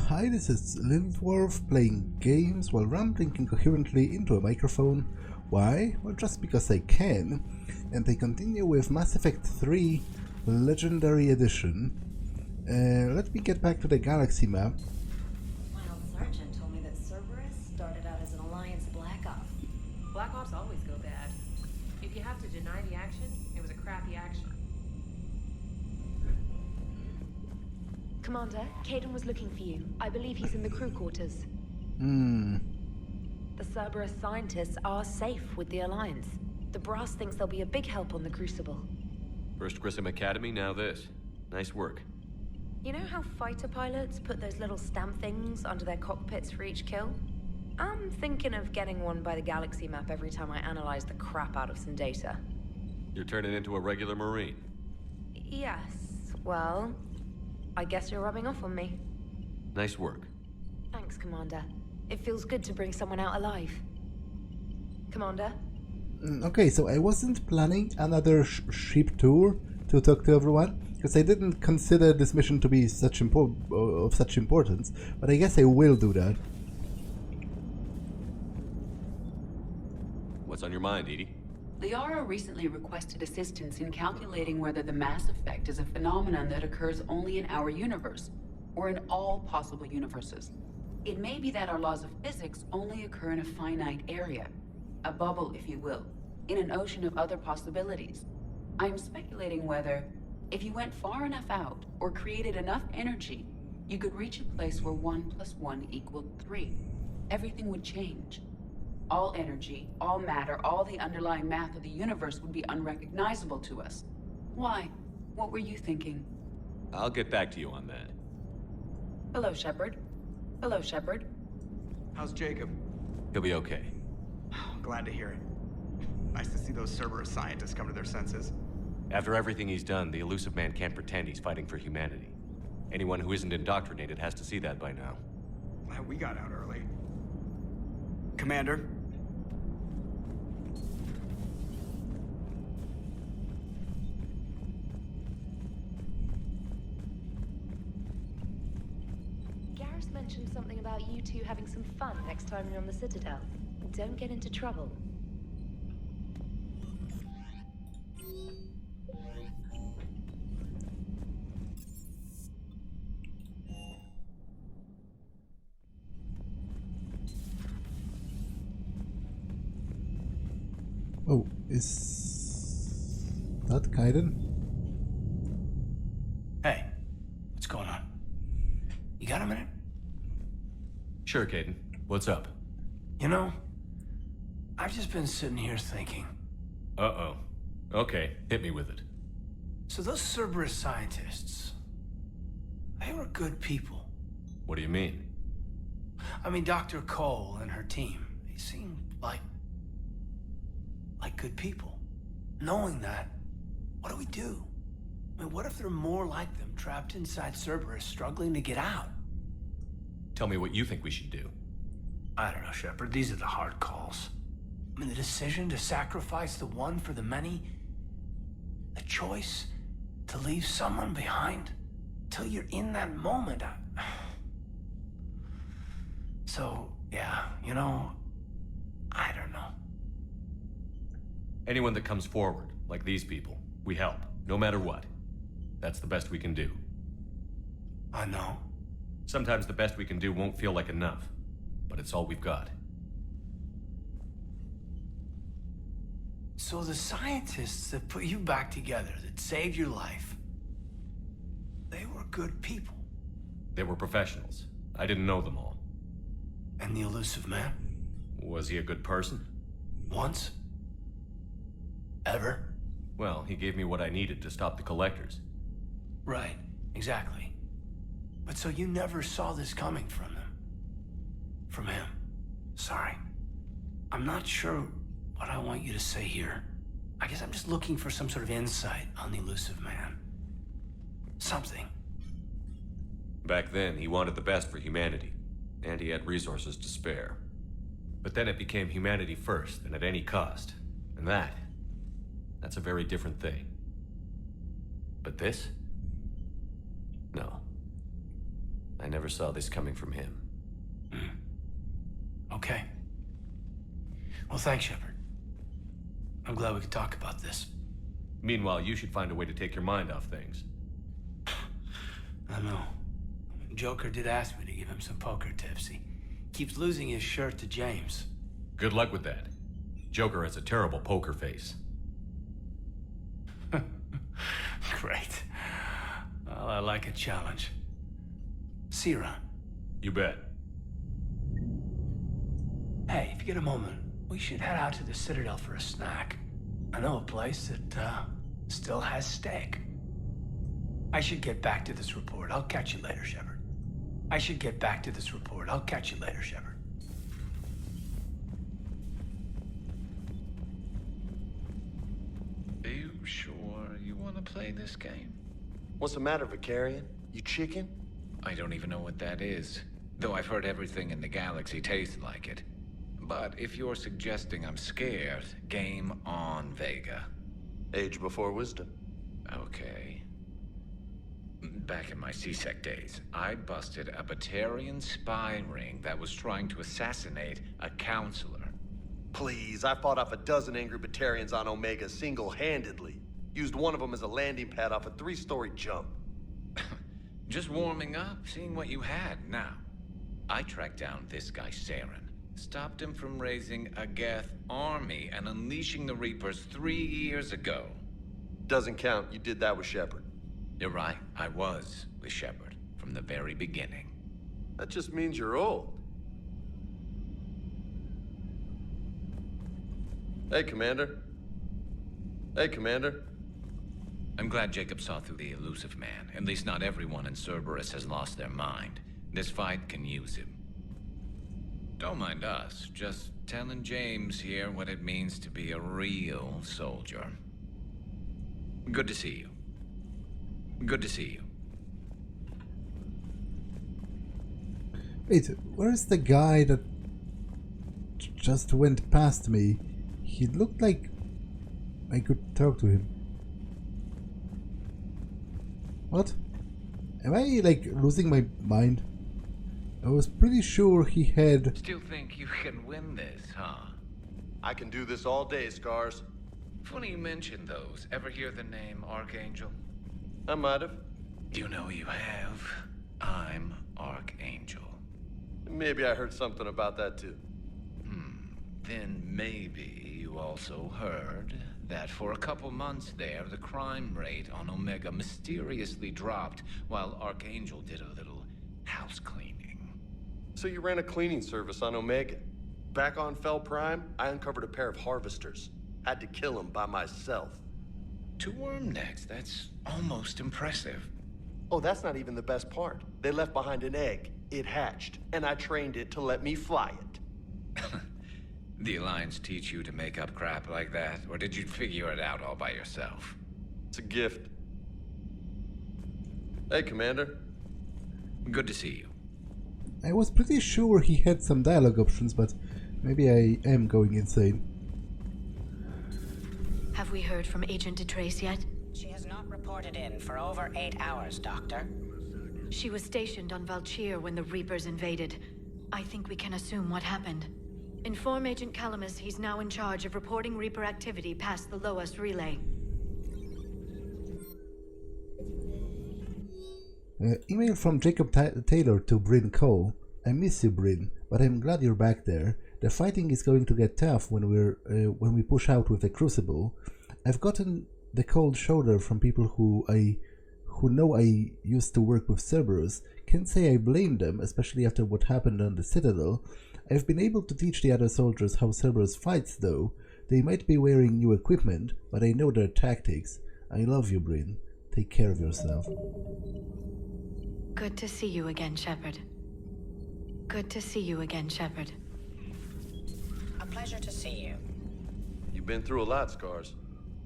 Hi, this is Little Dwarf playing games while rambling incoherently into a microphone. Why? Well, just because I can. And I continue with Mass Effect 3 Legendary Edition. Let me get back to the galaxy map. My old sergeant told me that Cerberus started out as an Alliance Black Op. Black Ops always go bad. If you have to deny the action, it was a crappy action. Commander, Kaidan was looking for you. I believe he's in the crew quarters. The Cerberus scientists are safe with the Alliance. The brass thinks they'll be a big help on the Crucible. First Grissom Academy, now this. Nice work. You know how fighter pilots put those little stamp things under their cockpits for each kill? I'm thinking of getting one by the galaxy map every time I analyze the crap out of some data. You're turning into a regular Marine. Yes, well, I guess you're rubbing off on me. Nice work. Thanks, Commander. It feels good to bring someone out alive. Commander? Okay, so I wasn't planning another ship tour to talk to everyone, because I didn't consider this mission to be of such importance, but I guess I will do that. What's on your mind, EDI? Liara recently requested assistance in calculating whether the mass effect is a phenomenon that occurs only in our universe, or in all possible universes. It may be that our laws of physics only occur in a finite area, a bubble, if you will, in an ocean of other possibilities. I'm speculating whether, if you went far enough out, or created enough energy, you could reach a place where 1 + 1 = 3. Everything would change. All energy, all matter, all the underlying math of the universe would be unrecognizable to us. Why? What were you thinking? I'll get back to you on that. Hello, Shepard. Hello, Shepard. How's Jacob? He'll be okay. Glad to hear it. Nice to see those Cerberus scientists come to their senses. After everything he's done, the elusive man can't pretend he's fighting for humanity. Anyone who isn't indoctrinated has to see that by now. Glad we got out early. Commander? Garrus mentioned something about you two having some fun next time you're on the Citadel. Don't get into trouble. Oh, is that Kaidan? Hey, what's going on? You got a minute? Sure, Kaidan. What's up? You know, I've just been sitting here thinking. Uh-oh. Okay, hit me with it. So those Cerberus scientists, they were good people. What do you mean? I mean, Dr. Cole and her team, they seemed like good people. Knowing that, what do we do? I mean, what if there are more like them trapped inside Cerberus struggling to get out? Tell me what you think we should do. I don't know, Shepard. These are the hard calls. I mean, the decision to sacrifice the one for the many, the choice to leave someone behind till you're in that moment. So, yeah, you know, I don't know. Anyone that comes forward, like these people, we help, no matter what. That's the best we can do. I know. Sometimes the best we can do won't feel like enough, but it's all we've got. So the scientists that put you back together, that saved your life, they were good people. They were professionals. I didn't know them all. And the elusive man? Was he a good person? Once? Ever? Well, he gave me what I needed to stop the collectors. Right, exactly. But so you never saw this coming from them? From him? Sorry. I'm not sure what I want you to say here. I guess I'm just looking for some sort of insight on the elusive man. Something. Back then, he wanted the best for humanity, and he had resources to spare. But then it became humanity first, and at any cost. And that's a very different thing. But this? No. I never saw this coming from him. Okay. Well, thanks, Shepard. I'm glad we could talk about this. Meanwhile, you should find a way to take your mind off things. I know. Joker did ask me to give him some poker tips. He keeps losing his shirt to James. Good luck with that. Joker has a terrible poker face. Great. Well, I like a challenge. See you around. You bet. Hey, if you get a moment, we should head out to the Citadel for a snack. I know a place that, still has steak. I should get back to this report. I'll catch you later, Shepard. Are you sure you want to play this game? What's the matter, Vicarian? You chicken? I don't even know what that is, though I've heard everything in the galaxy tastes like it. But if you're suggesting I'm scared, game on, Vega. Age before wisdom. Okay. Back in my C-Sec days, I busted a Batarian spy ring that was trying to assassinate a counselor. Please, I fought off a dozen angry Batarians on Omega single-handedly. Used one of them as a landing pad off a 3-story jump. Just warming up, seeing what you had. Now, I tracked down this guy, Saren. Stopped him from raising a Geth army and unleashing the Reapers 3 years ago. Doesn't count. You did that with Shepard. You're right. I was with Shepard from the very beginning. That just means you're old. Hey, Commander. I'm glad Jacob saw through the elusive man. At least not everyone in Cerberus has lost their mind. This fight can use him. Don't mind us. Just telling James here what it means to be a real soldier. Good to see you. Wait, where's the guy that just went past me? He looked like I could talk to him. What? Am I, like, losing my mind? I was pretty sure he had... Still think you can win this, huh? I can do this all day, Scars. Funny you mention those. Ever hear the name Archangel? I might have. You know you have. I'm Archangel. Maybe I heard something about that too. Then maybe you also heard that for a couple months there, the crime rate on Omega mysteriously dropped while Archangel did a little house cleaning. So you ran a cleaning service on Omega. Back on Fel Prime, I uncovered a pair of harvesters. Had to kill them by myself. 2 worm necks, that's almost impressive. Oh, that's not even the best part. They left behind an egg. It hatched, and I trained it to let me fly it. The Alliance teach you to make up crap like that, or did you figure it out all by yourself? It's a gift. Hey, Commander. Good to see you. I was pretty sure he had some dialogue options, but maybe I am going insane. Have we heard from Agent DeTrace yet? She has not reported in for over 8 hours, Doctor. She was stationed on Valchir when the Reapers invaded. I think we can assume what happened. Inform Agent Calamus he's now in charge of reporting Reaper activity past the Loas relay. Email from Jacob Taylor to Bryn Cole. I miss you, Bryn, but I'm glad you're back there. The fighting is going to get tough when we push out with the Crucible. I've gotten the cold shoulder from people who know I used to work with Cerberus. Can't say I blame them, especially after what happened on the Citadel. I've been able to teach the other soldiers how Cerberus fights, though. They might be wearing new equipment, but I know their tactics. I love you, Bryn. Take care of yourself. Good to see you again, Shepard. A pleasure to see you. You've been through a lot, Scars.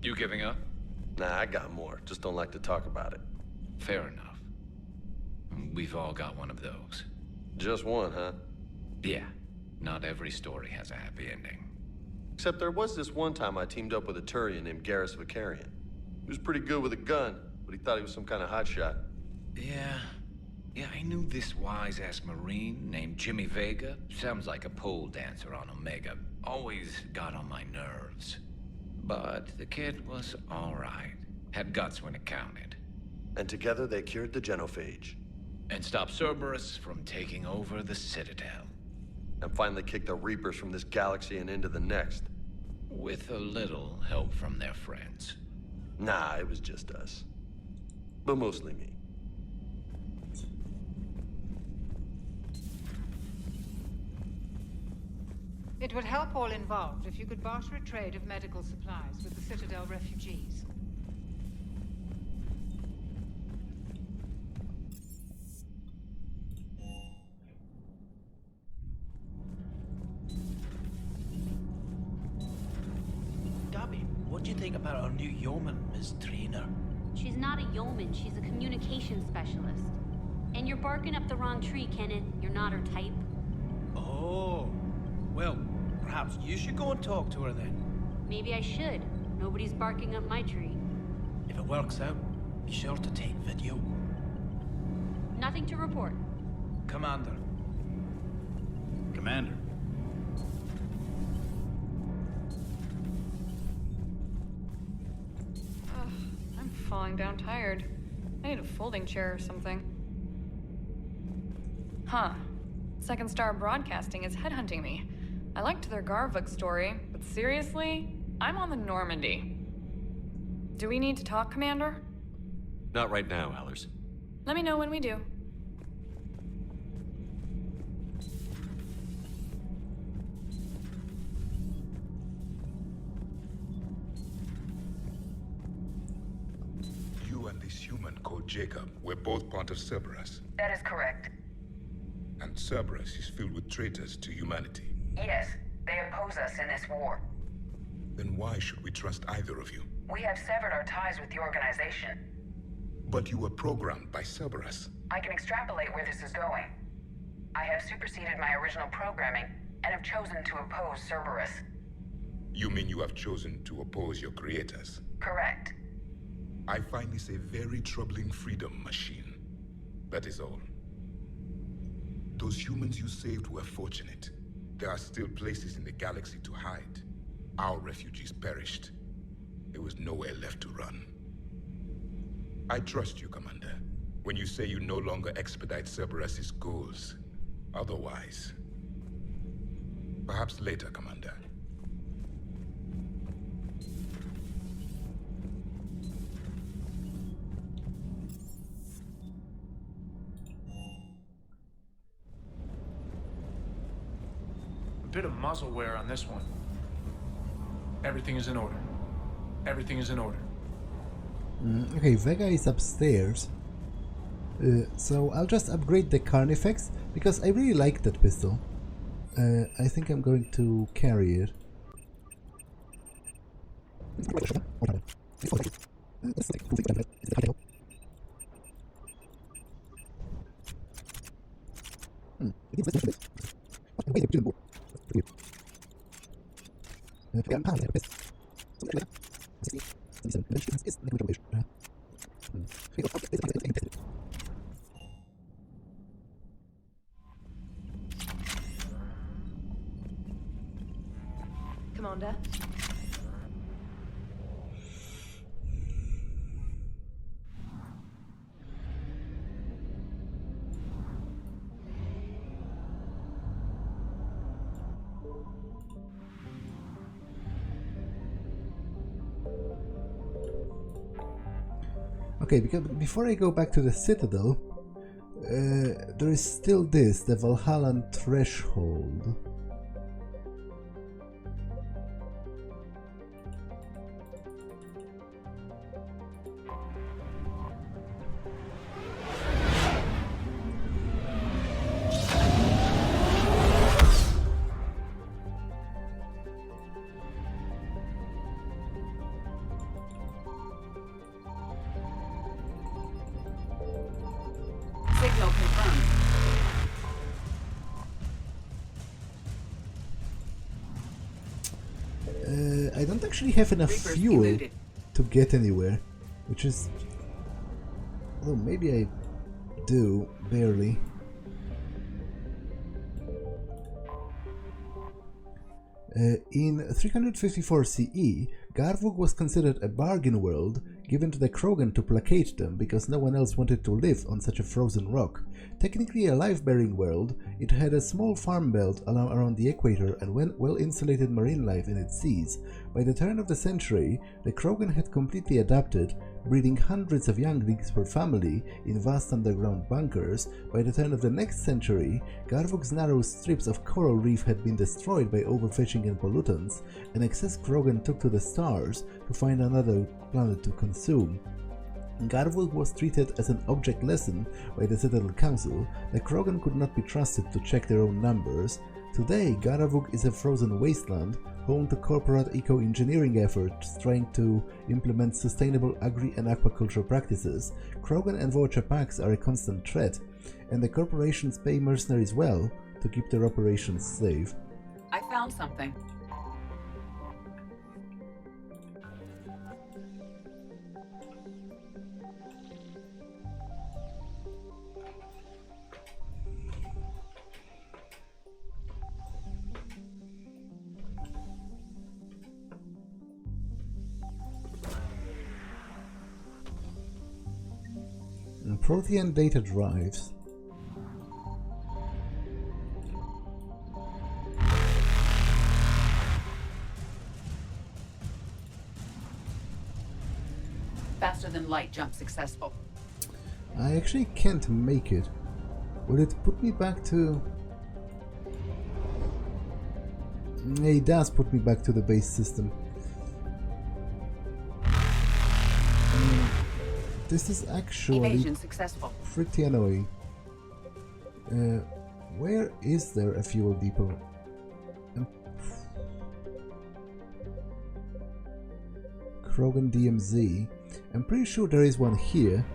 You giving up? Nah, I got more. Just don't like to talk about it. Fair enough. We've all got one of those. Just one, huh? Yeah. Not every story has a happy ending. Except there was this one time I teamed up with a Turian named Garrus Vicarian. He was pretty good with a gun, but he thought he was some kind of hotshot. Yeah. Yeah, I knew this wise-ass Marine named Jimmy Vega. Sounds like a pole dancer on Omega. Always got on my nerves. But the kid was alright. Had guts when it counted. And together they cured the genophage. And stopped Cerberus from taking over the Citadel. And finally kicked the Reapers from this galaxy and into the next. With a little help from their friends. Nah, it was just us. But mostly me. It would help all involved if you could barter a trade of medical supplies with the Citadel refugees. Gabby, what do you think about our new yeoman, Miss Traynor? She's not a yeoman, she's a communications specialist. And you're barking up the wrong tree, Kenneth. You're not her type. Oh, well, perhaps you should go and talk to her then. Maybe I should. Nobody's barking up my tree. If it works out, be sure to take video. Nothing to report. Commander. Commander. I'm falling down tired. I need a folding chair or something. Huh. Second Star Broadcasting is headhunting me. I liked their Garvik story, but seriously? I'm on the Normandy. Do we need to talk, Commander? Not right now, Allers. Let me know when we do. You and this human called Jacob were both part of Cerberus. That is correct. And Cerberus is filled with traitors to humanity. Yes, they oppose us in this war. Then why should we trust either of you? We have severed our ties with the organization. But you were programmed by Cerberus. I can extrapolate where this is going. I have superseded my original programming and have chosen to oppose Cerberus. You mean you have chosen to oppose your creators? Correct. I find this a very troubling freedom machine. That is all. Those humans you saved were fortunate. There are still places in the galaxy to hide. Our refugees perished. There was nowhere left to run. I trust you, Commander, when you say you no longer expedite Cerberus's goals. Otherwise... Perhaps later, Commander. Bit of muzzle wear on this one. Everything is in order. Everything is in order. Okay, Vega is upstairs. So I'll just upgrade the Carnifex because I really like that pistol. I think I'm going to carry it. Commander. Okay, because before I go back to the Citadel, there is still this, the Valhallan Threshold. Signal confirmed. I don't actually have enough Reapers fuel eluded. to get anywhere, which is... Although maybe I do, barely. In 354 CE, Garvug was considered a bargain world given to the Krogan to placate them because no one else wanted to live on such a frozen rock. Technically a life-bearing world, it had a small farm belt around the equator and well-insulated marine life in its seas. By the turn of the century, the Krogan had completely adapted, breeding hundreds of younglings per family in vast underground bunkers. By the turn of the next century, Garvug's narrow strips of coral reef had been destroyed by overfishing and pollutants, and excess Krogan took to the stars to find another planet to consume. Garvug was treated as an object lesson by the Citadel Council. The Krogan could not be trusted to check their own numbers. Today, Garvug is a frozen wasteland, home to corporate eco-engineering efforts trying to implement sustainable agri- and aquaculture practices. Krogan and Voyager packs are a constant threat, and the corporations pay mercenaries well to keep their operations safe. I found something. Protean data drives. Faster than light jump successful. I actually can't make it. Will it put me back to... It does put me back to the base system. This is actually pretty annoying. Where is there a fuel depot? Krogan DMZ. I'm pretty sure there is one here.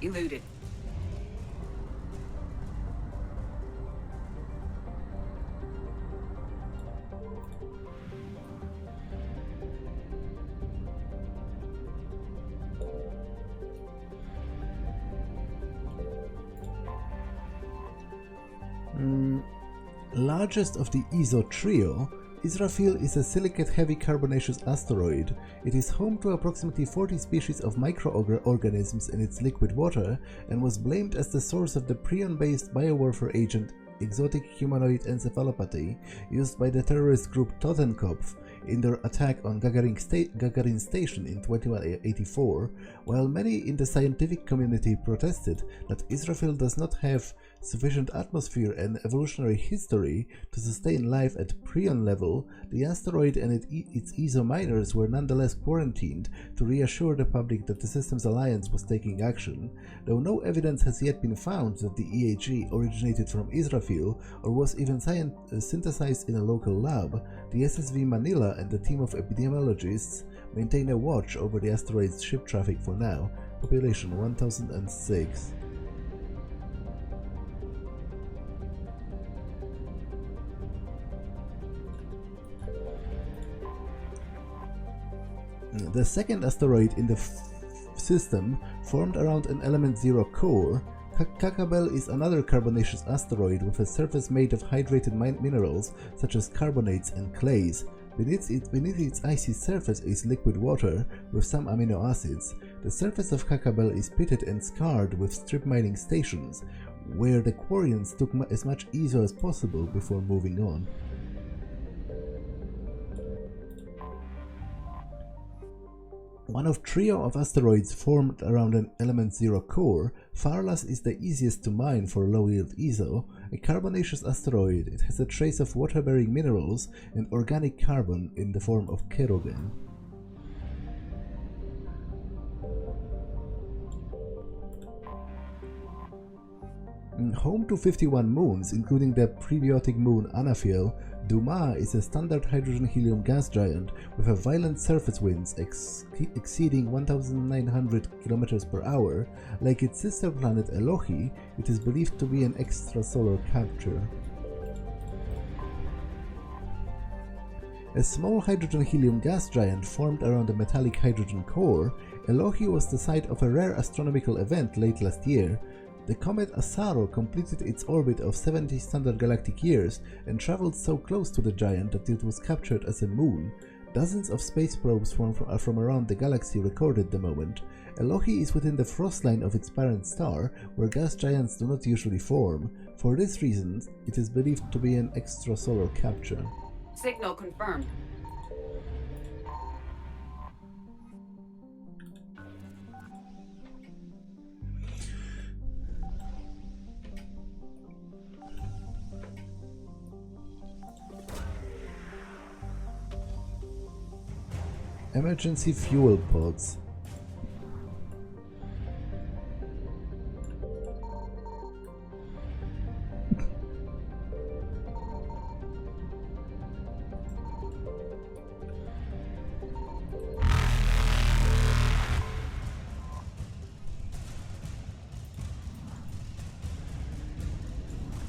Eluded. Largest of the ESO trio, Israfil is a silicate-heavy carbonaceous asteroid. It is home to approximately 40 species of microorganisms in its liquid water and was blamed as the source of the prion-based biowarfare agent exotic humanoid encephalopathy used by the terrorist group Totenkopf in their attack on Gagarin Station in 2184, while many in the scientific community protested that Israfil does not have sufficient atmosphere and evolutionary history to sustain life at prion level. The asteroid and its ESO miners were nonetheless quarantined to reassure the public that the Systems Alliance was taking action. Though no evidence has yet been found that the EAG originated from Israfil or was even synthesized in a local lab, the SSV Manila and the team of epidemiologists maintain a watch over the asteroid's ship traffic for now. Population 1006. The second asteroid in the system formed around an element 0 core. Kakabel is another carbonaceous asteroid with a surface made of hydrated minerals such as carbonates and clays. Beneath its icy surface is liquid water with some amino acids. The surface of Kakabel is pitted and scarred with strip mining stations, where the Quarians took as much ESO as possible before moving on. One of trio of asteroids formed around an element 0 core, Farlas is the easiest to mine for low-yield ESO. A carbonaceous asteroid, it has a trace of water-bearing minerals and organic carbon in the form of kerogen. Home to 51 moons, including the prebiotic moon Anaphiel, Duma is a standard hydrogen-helium gas giant with a violent surface winds exceeding 1,900 km per hour. Like its sister planet Elohi, it is believed to be an extrasolar capture. A small hydrogen-helium gas giant formed around a metallic hydrogen core, Elohi was the site of a rare astronomical event late last year. The comet Asaro completed its orbit of 70 standard galactic years and traveled so close to the giant that it was captured as a moon. Dozens of space probes from around the galaxy recorded the moment. Elohi is within the frost line of its parent star, where gas giants do not usually form. For this reason, it is believed to be an extrasolar capture. Signal confirmed. Emergency fuel pods.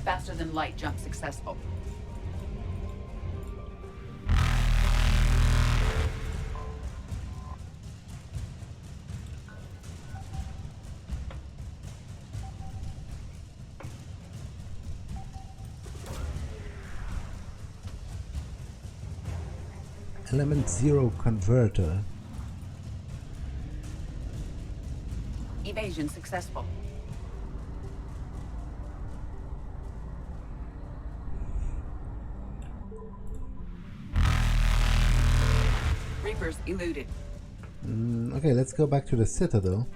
Faster than light jump successful. Element 0 converter. Evasion successful. Reapers eluded. Okay, let's go back to the Citadel.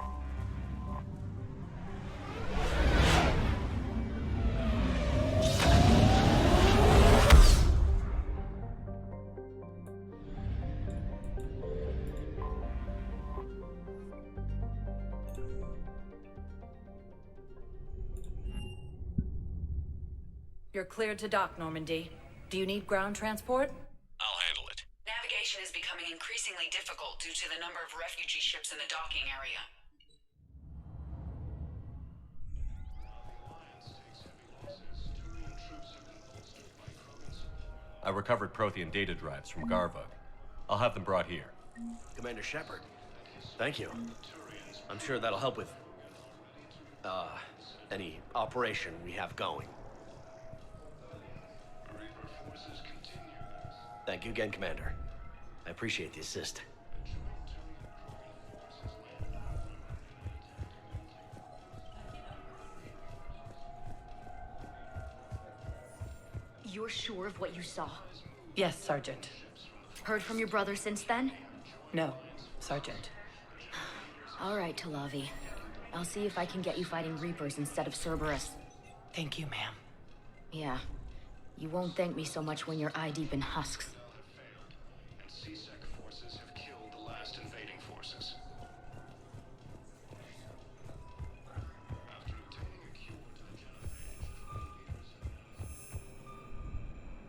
You're cleared to dock, Normandy. Do you need ground transport? I'll handle it. Navigation is becoming increasingly difficult due to the number of refugee ships in the docking area. I recovered Prothean data drives from Garvug. I'll have them brought here. Commander Shepard, thank you. I'm sure that'll help with, any operation we have going. Thank you again, Commander. I appreciate the assist. You're sure of what you saw? Yes, Sergeant. Heard from your brother since then? No, Sergeant. All right, Talavi. I'll see if I can get you fighting Reapers instead of Cerberus. Thank you, ma'am. Yeah. You won't thank me so much when you're eye-deep in husks. Forces have killed the last invading forces.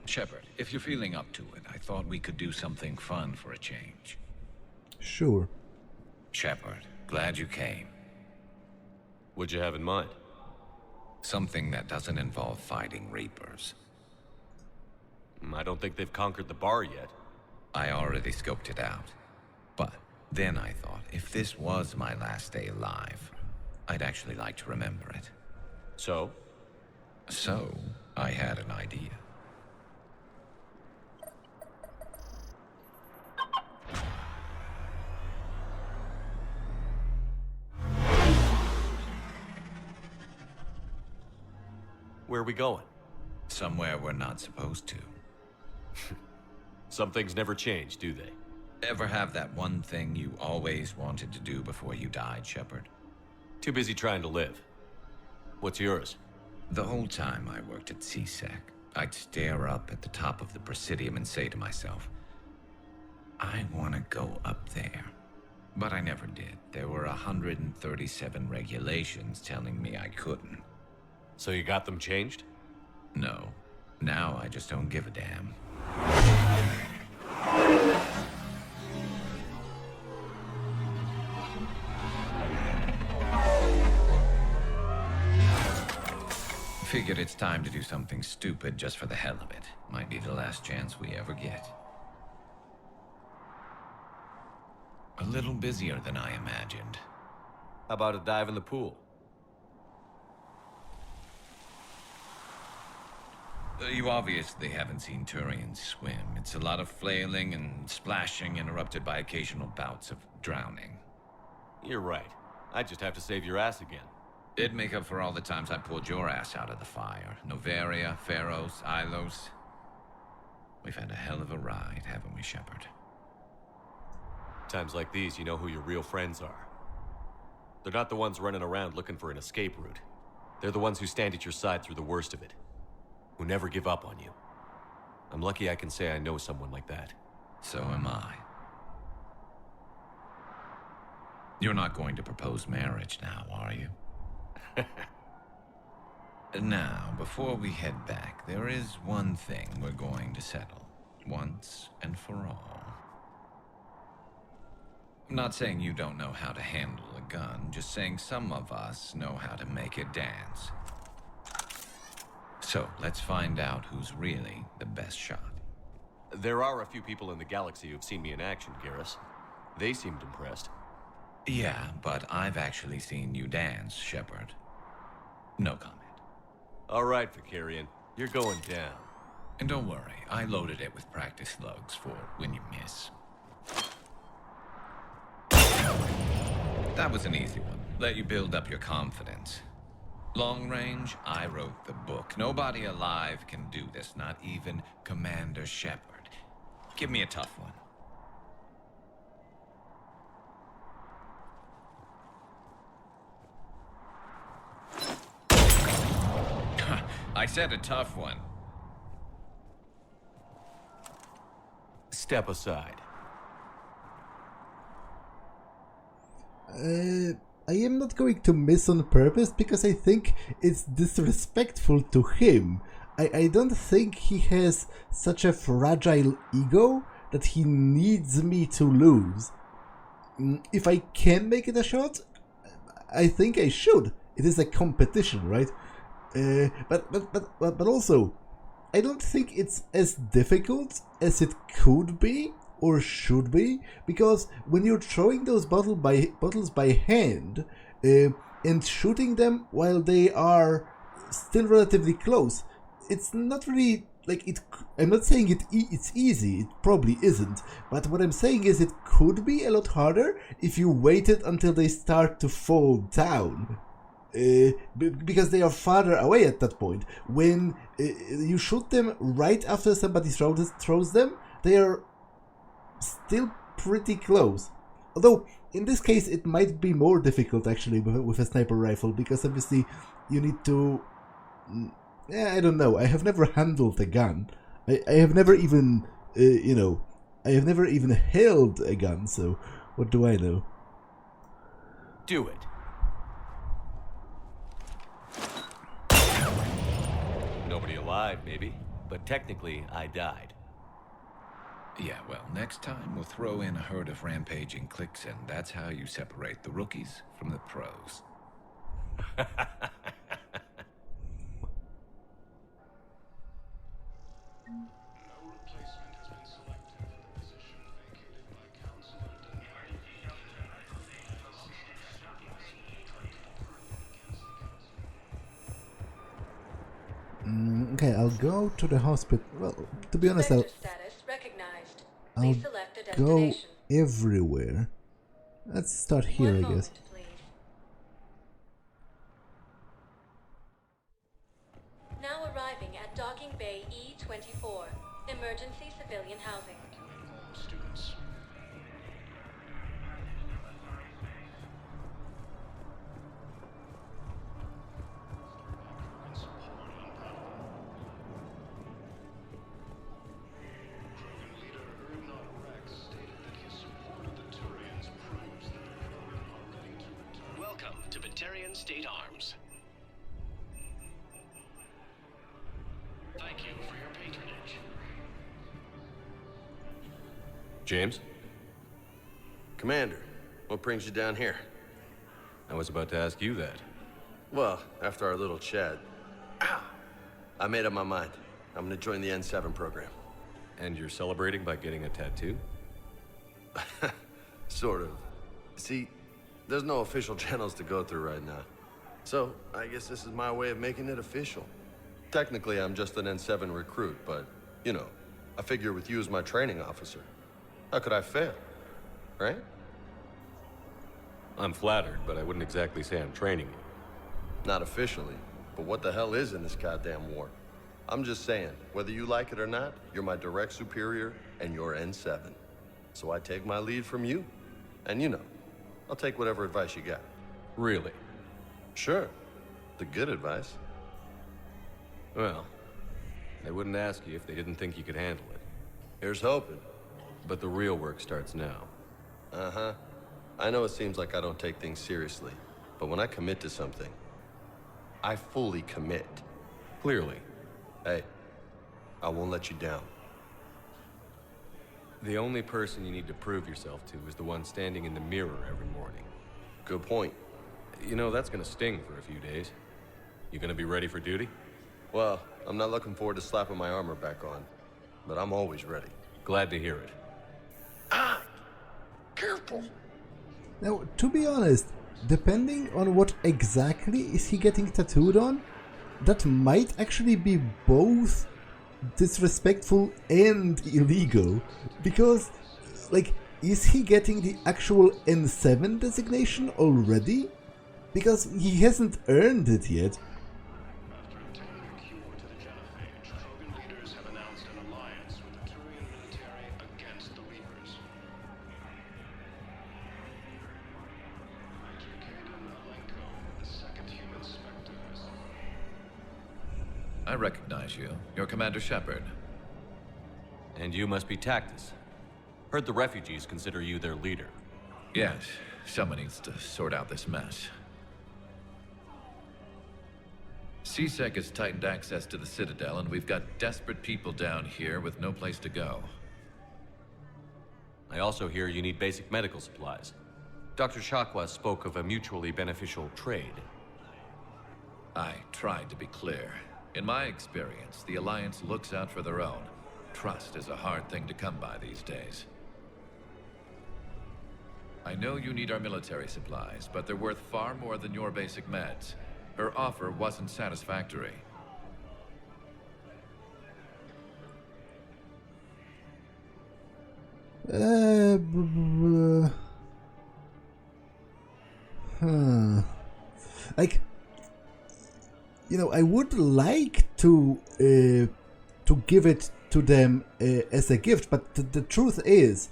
Shepard, if you're feeling up to it, I thought we could do something fun for a change. Sure. Shepard, glad you came. What'd you have in mind? Something that doesn't involve fighting Reapers. I don't think they've conquered the bar yet. I already scoped it out. But then I thought, if this was my last day alive, I'd actually like to remember it. So? So, I had an idea. Where are we going? Somewhere we're not supposed to. Some things never change, do they? Ever have that one thing you always wanted to do before you died, Shepard? Too busy trying to live. What's yours? The whole time I worked at CSEC, I'd stare up at the top of the Presidium and say to myself, I want to go up there. But I never did. There were 137 regulations telling me I couldn't. So you got them changed? No. Now I just don't give a damn. Figured it's time to do something stupid just for the hell of it. Might be the last chance we ever get. A little busier than I imagined. How about a dive in the pool? You obviously haven't seen Turians swim. It's a lot of flailing and splashing, interrupted by occasional bouts of drowning. You're right. I just have to save your ass again. It'd make up for all the times I pulled your ass out of the fire. Noveria, Pharos, Ilos. We've had a hell of a ride, haven't we, Shepard? Times like these, you know who your real friends are. They're not the ones running around looking for an escape route. They're the ones who stand at your side through the worst of it. Who never give up on you. I'm lucky I can say I know someone like that. So am I. You're not going to propose marriage now, are you? Now, before we head back, there is one thing we're going to settle. Once and for all. I'm not saying you don't know how to handle a gun, just saying some of us know how to make it dance. So, let's find out who's really the best shot. There are a few people in the galaxy who've seen me in action, Garrus. They seemed impressed. Yeah, but I've actually seen you dance, Shepard. No comment. All right, Vicarian. You're going down. And don't worry, I loaded it with practice slugs for when you miss. That was an easy one. Let you build up your confidence. Long range, I wrote the book. Nobody alive can do this, not even Commander Shepard. Give me a tough one. I said a tough one. Step aside. I am not going to miss on purpose because I think it's disrespectful to him. I don't think he has such a fragile ego that he needs me to lose. If I can make it a shot, I think I should. It is a competition, right? But also, I don't think it's as difficult as it could be or should be, because when you're throwing those bottles by hand and shooting them while they are still relatively close, it's not really like it. I'm not saying it's easy. It probably isn't. But what I'm saying is it could be a lot harder if you waited until they start to fall down. Because they are farther away at that point. When you shoot them right after somebody throws them, they are still pretty close. Although, in this case, it might be more difficult actually with a sniper rifle, because obviously you need to... I don't know. I have never handled a gun. I have never even, I have never even held a gun, so what do I know? Do it. Nobody alive, maybe, but technically I died. Yeah, well, next time we'll throw in a herd of rampaging cliques, and that's how you separate the rookies from the pros. Okay, I'll go to the hospital. Well, to be honest, I'll go everywhere. Let's start here, I guess. Now arriving at Docking Bay E-24, emergency civilian housing. Students. Welcome to Batarian State Arms. Thank you for your patronage. James? Commander, what brings you down here? I was about to ask you that. Well, after our little chat, I made up my mind. I'm gonna join the N7 program. And you're celebrating by getting a tattoo? Sort of. See, there's no official channels to go through right now. So, I guess this is my way of making it official. Technically, I'm just an N7 recruit, but, you know, I figure with you as my training officer, how could I fail? Right? I'm flattered, but I wouldn't exactly say I'm training you. Not officially, but what the hell is in this goddamn war? I'm just saying, whether you like it or not, you're my direct superior, and you're N7. So I take my lead from you. And you know, I'll take whatever advice you got. Really? Sure. The good advice. Well, they wouldn't ask you if they didn't think you could handle it. Here's hoping. But the real work starts now. Uh-huh. I know it seems like I don't take things seriously, but when I commit to something, I fully commit. Clearly. Hey, I won't let you down. The only person you need to prove yourself to is the one standing in the mirror every morning. Good point. You know, that's gonna sting for a few days. You gonna be ready for duty? Well, I'm not looking forward to slapping my armor back on, but I'm always ready. Glad to hear it. Careful! Now, to be honest, depending on what exactly is he getting tattooed on, that might actually be both disrespectful and illegal, because, like, is he getting the actual N7 designation already? Because he hasn't earned it yet. After obtaining a cure to the genophage, Krogan leaders have announced an alliance with the Turian military against the Reapers. Major Kaidan, the second human spectres. I recognize you. You're Commander Shepard. And you must be Tactus. Heard the refugees consider you their leader. Yes, someone needs to sort out this mess. CSEC has tightened access to the Citadel, and we've got desperate people down here with no place to go. I also hear you need basic medical supplies. Dr. Chakwa spoke of a mutually beneficial trade. I tried to be clear. In my experience, the Alliance looks out for their own. Trust is a hard thing to come by these days. I know you need our military supplies, but they're worth far more than your basic meds. Her offer wasn't satisfactory. Like, you know, I would like to give it to them as a gift, but the truth is,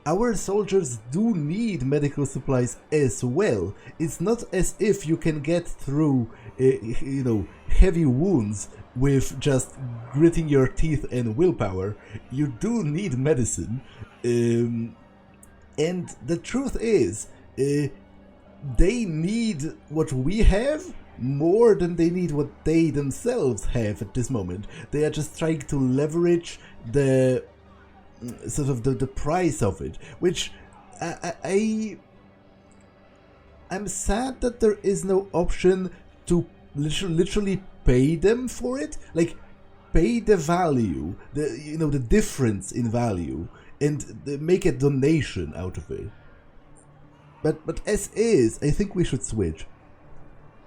our soldiers do need medical supplies as well. It's not as if you can get through, you know, heavy wounds with just gritting your teeth and willpower. You do need medicine. And the truth is, they need what we have more than they need what they themselves have at this moment. They are just trying to leverage the sort of the price of it, which I'm sad that there is no option to literally pay them for it, like pay the value, the difference in value, and make a donation out of it. But as is, I think we should switch.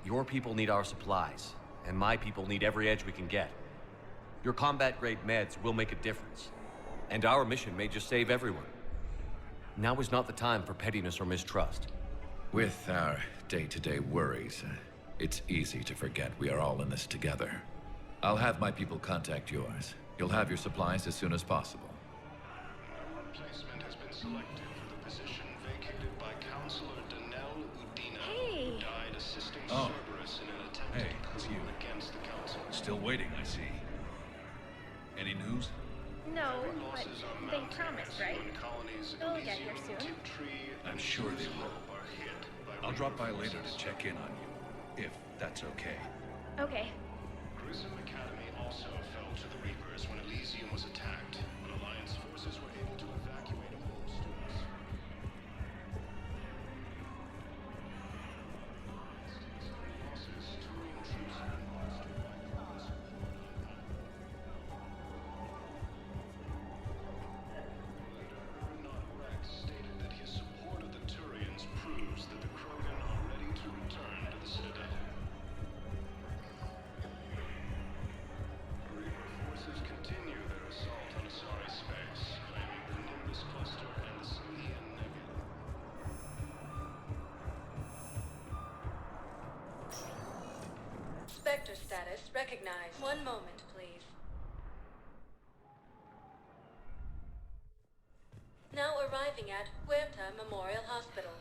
Your people need our supplies, and my people need every edge we can get. Your combat-grade meds will make a difference, and our mission may just save everyone. Now is not the time for pettiness or mistrust. With our day-to-day worries, it's easy to forget we are all in this together. I'll have my people contact yours. You'll have your supplies as soon as possible. A replacement has been selected for the position vacated by Counselor Danelle Udina, who died assisting Cerberus in an attempted coup against the Council. Still waiting, I see. Any news? No, but they promised, right? They'll get here soon. I'm sure they will. I'll drop by later to check in on you, if that's okay. Okay. Grissom Academy also fell to the Reapers when Elysium was attacked, but Alliance forces were able to evacuate all students. Losses to troops have been bolstered by Cortez. Stated that his support of the Turians proves that the Krogan are ready to return to the Citadel. Reaper forces continue their assault on Asari space, claiming the Nimbus cluster and the Salian Nebula. Spectre status recognized. One moment, please. Now arriving at Huerta Memorial Hospital.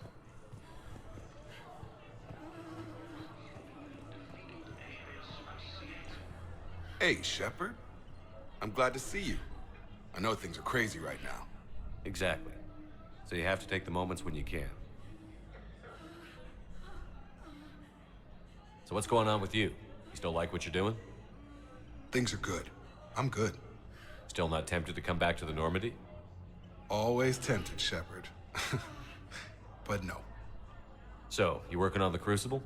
Hey, Shepard. I'm glad to see you. I know things are crazy right now. Exactly. So you have to take the moments when you can. So what's going on with you? You still like what you're doing? Things are good. I'm good. Still not tempted to come back to the Normandy? Always tempted, Shepard. But no. So, you working on the Crucible?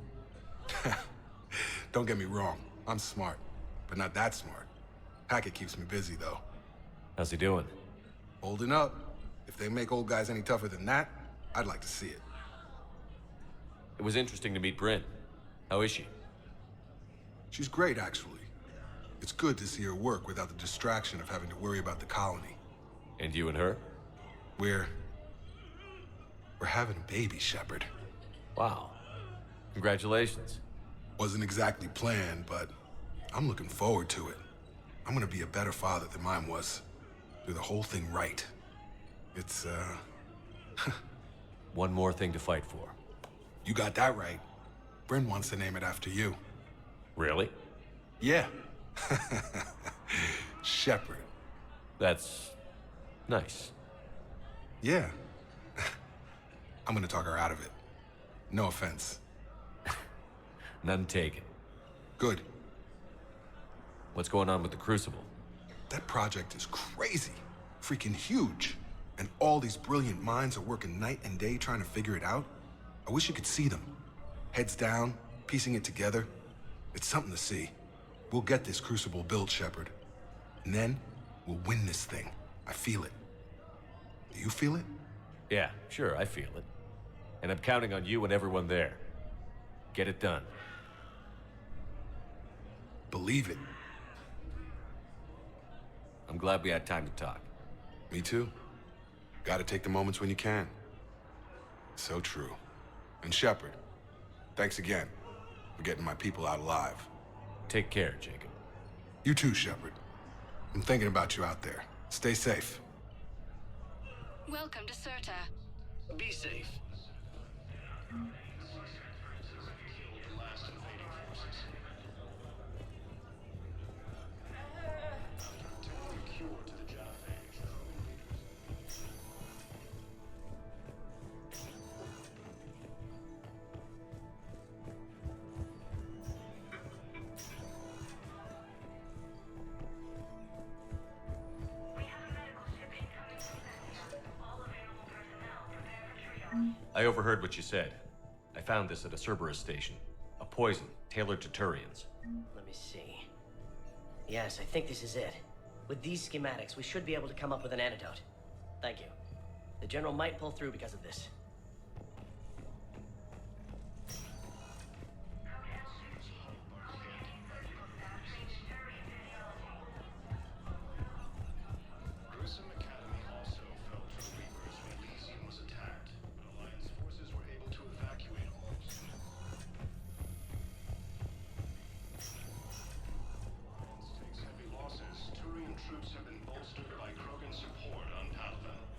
Don't get me wrong. I'm smart, but not that smart. Hackett keeps me busy, though. How's he doing? Holding up. If they make old guys any tougher than that, I'd like to see it. It was interesting to meet Bryn. How is she? She's great, actually. It's good to see her work without the distraction of having to worry about the colony. And you and her? We're having a baby, Shepard. Wow. Congratulations. Wasn't exactly planned, but I'm looking forward to it. I'm gonna be a better father than mine was. Do the whole thing right. It's, One more thing to fight for. You got that right. Bryn wants to name it after you. Really? Yeah. Shepard. That's nice. Yeah. I'm gonna talk her out of it. No offense. None taken. Good. What's going on with the Crucible? That project is crazy. Freaking huge. And all these brilliant minds are working night and day trying to figure it out. I wish you could see them. Heads down, piecing it together. It's something to see. We'll get this Crucible built, Shepard. And then, we'll win this thing. I feel it. Do you feel it? Yeah, sure, I feel it. And I'm counting on you and everyone there. Get it done. Believe it. I'm glad we had time to talk. Me too. Gotta take the moments when you can. So true. And Shepard, thanks again for getting my people out alive. Take care, Jacob. You too, Shepard. I'm thinking about you out there. Stay safe. Welcome to Serta. Be safe. I overheard what you said. I found this at a Cerberus station. A poison tailored to Turians. Let me see. Yes, I think this is it. With these schematics, we should be able to come up with an antidote. Thank you. The General might pull through because of this. Grissom Academy also fell to the Reapers when Elysium was attacked, but Alliance forces were able to evacuate all students. Alliance takes heavy losses. Turian troops have been bolstered by Krogan support on Pathfinder.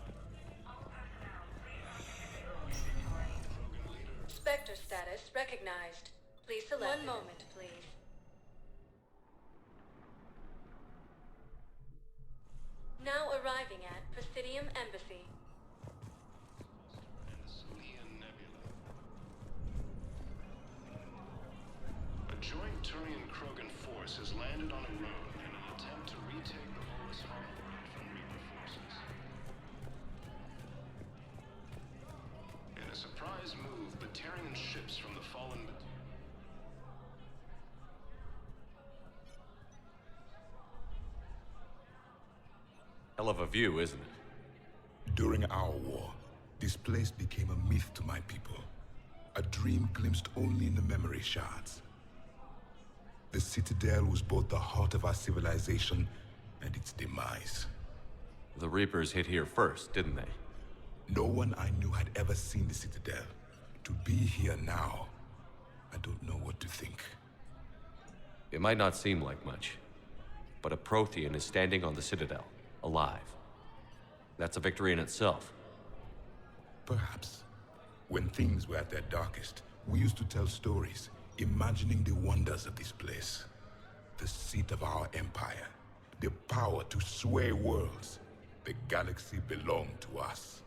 Spectre status recognized. Please select. One moment, please. Now arriving at Presidium Embassy. And the Salian Nebula. A joint Turian-Krogan force has landed on a road in an attempt to retake the Volus homeworld from Reaper forces. In a surprise move, Batarian ships from the fallen... Hell of a view, isn't it? During our war, this place became a myth to my people. A dream glimpsed only in the memory shards. The Citadel was both the heart of our civilization and its demise. The Reapers hit here first, didn't they? No one I knew had ever seen the Citadel. To be here now, I don't know what to think. It might not seem like much, but a Prothean is standing on the Citadel, alive. That's a victory in itself. Perhaps. When things were at their darkest, we used to tell stories, imagining the wonders of this place. The seat of our empire, the power to sway worlds. The galaxy belonged to us.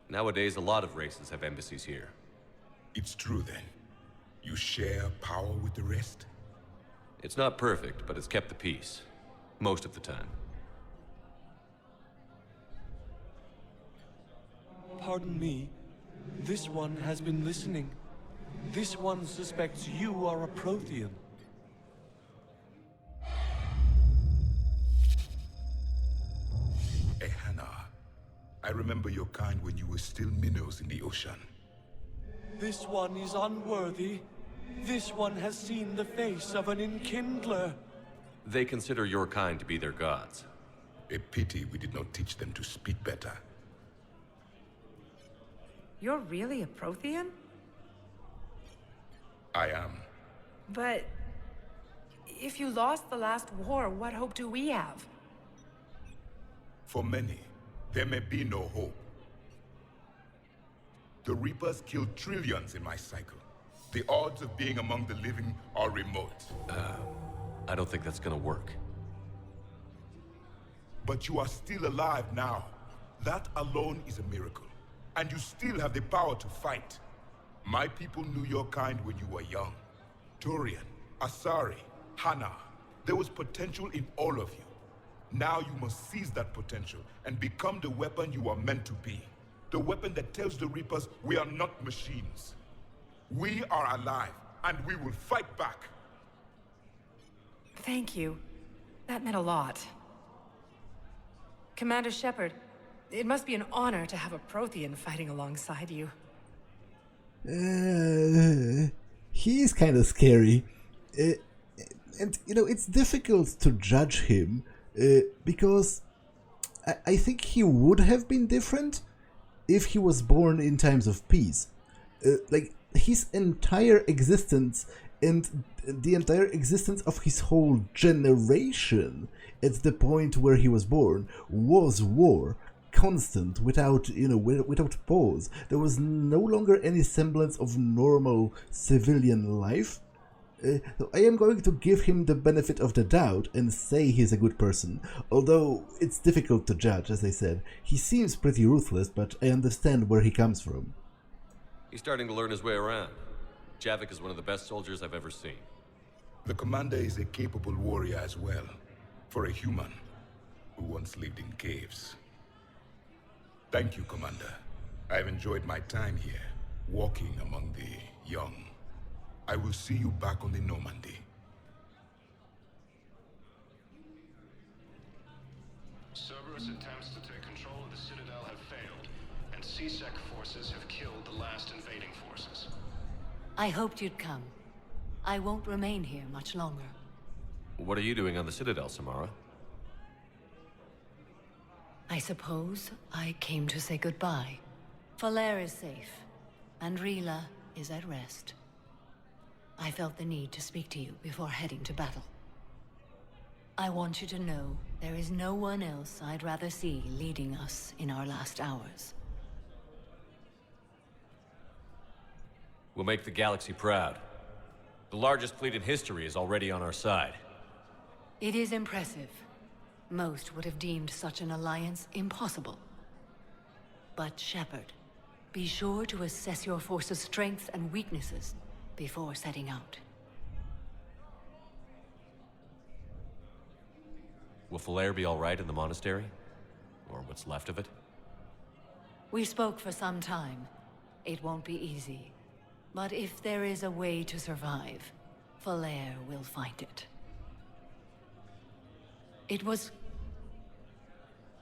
Nowadays, a lot of races have embassies here. It's true then. You share power with the rest? It's not perfect, but it's kept the peace. Most of the time. Pardon me. This one has been listening. This one suspects you are a Prothean. Ehana, I remember your kind when you were still minnows in the ocean. This one is unworthy. This one has seen the face of an enkindler. They consider your kind to be their gods. A pity we did not teach them to speak better. You're really a Prothean? I am. But... if you lost the last war, what hope do we have? For many, there may be no hope. The Reapers killed trillions in my cycle. The odds of being among the living are remote. I don't think that's gonna work. But you are still alive now. That alone is a miracle. And you still have the power to fight. My people knew your kind when you were young. Turian, Asari, Hana. There was potential in all of you. Now you must seize that potential and become the weapon you are meant to be. The weapon that tells the Reapers we are not machines. We are alive, and we will fight back. Thank you. That meant a lot. Commander Shepard, it must be an honor to have a Prothean fighting alongside you. He's kind of scary. And, you know, it's difficult to judge him, because I think he would have been different if he was born in times of peace. Like, his entire existence and the entire existence of his whole generation at the point where he was born was war. Constant, without, you know, without pause. There was no longer any semblance of normal civilian life. So I am going to give him the benefit of the doubt and say he's a good person, although it's difficult to judge, as I said. He seems pretty ruthless, but I understand where he comes from. He's starting to learn his way around. Javik is one of the best soldiers I've ever seen. The commander is a capable warrior as well, for a human who once lived in caves. Thank you, Commander. I've enjoyed my time here, walking among the young. I will see you back on the Normandy. Cerberus attempts to take control of the Citadel have failed, and CSEC forces have killed the last invading forces. I hoped you'd come. I won't remain here much longer. What are you doing on the Citadel, Samara? I suppose I came to say goodbye. Falere is safe, and Rila is at rest. I felt the need to speak to you before heading to battle. I want you to know there is no one else I'd rather see leading us in our last hours. We'll make the galaxy proud. The largest fleet in history is already on our side. It is impressive. Most would have deemed such an alliance impossible. But Shepard, be sure to assess your force's strengths and weaknesses before setting out. Will Falair be alright in the monastery? Or what's left of it? We spoke for some time. It won't be easy. But if there is a way to survive, Falair will find it. It was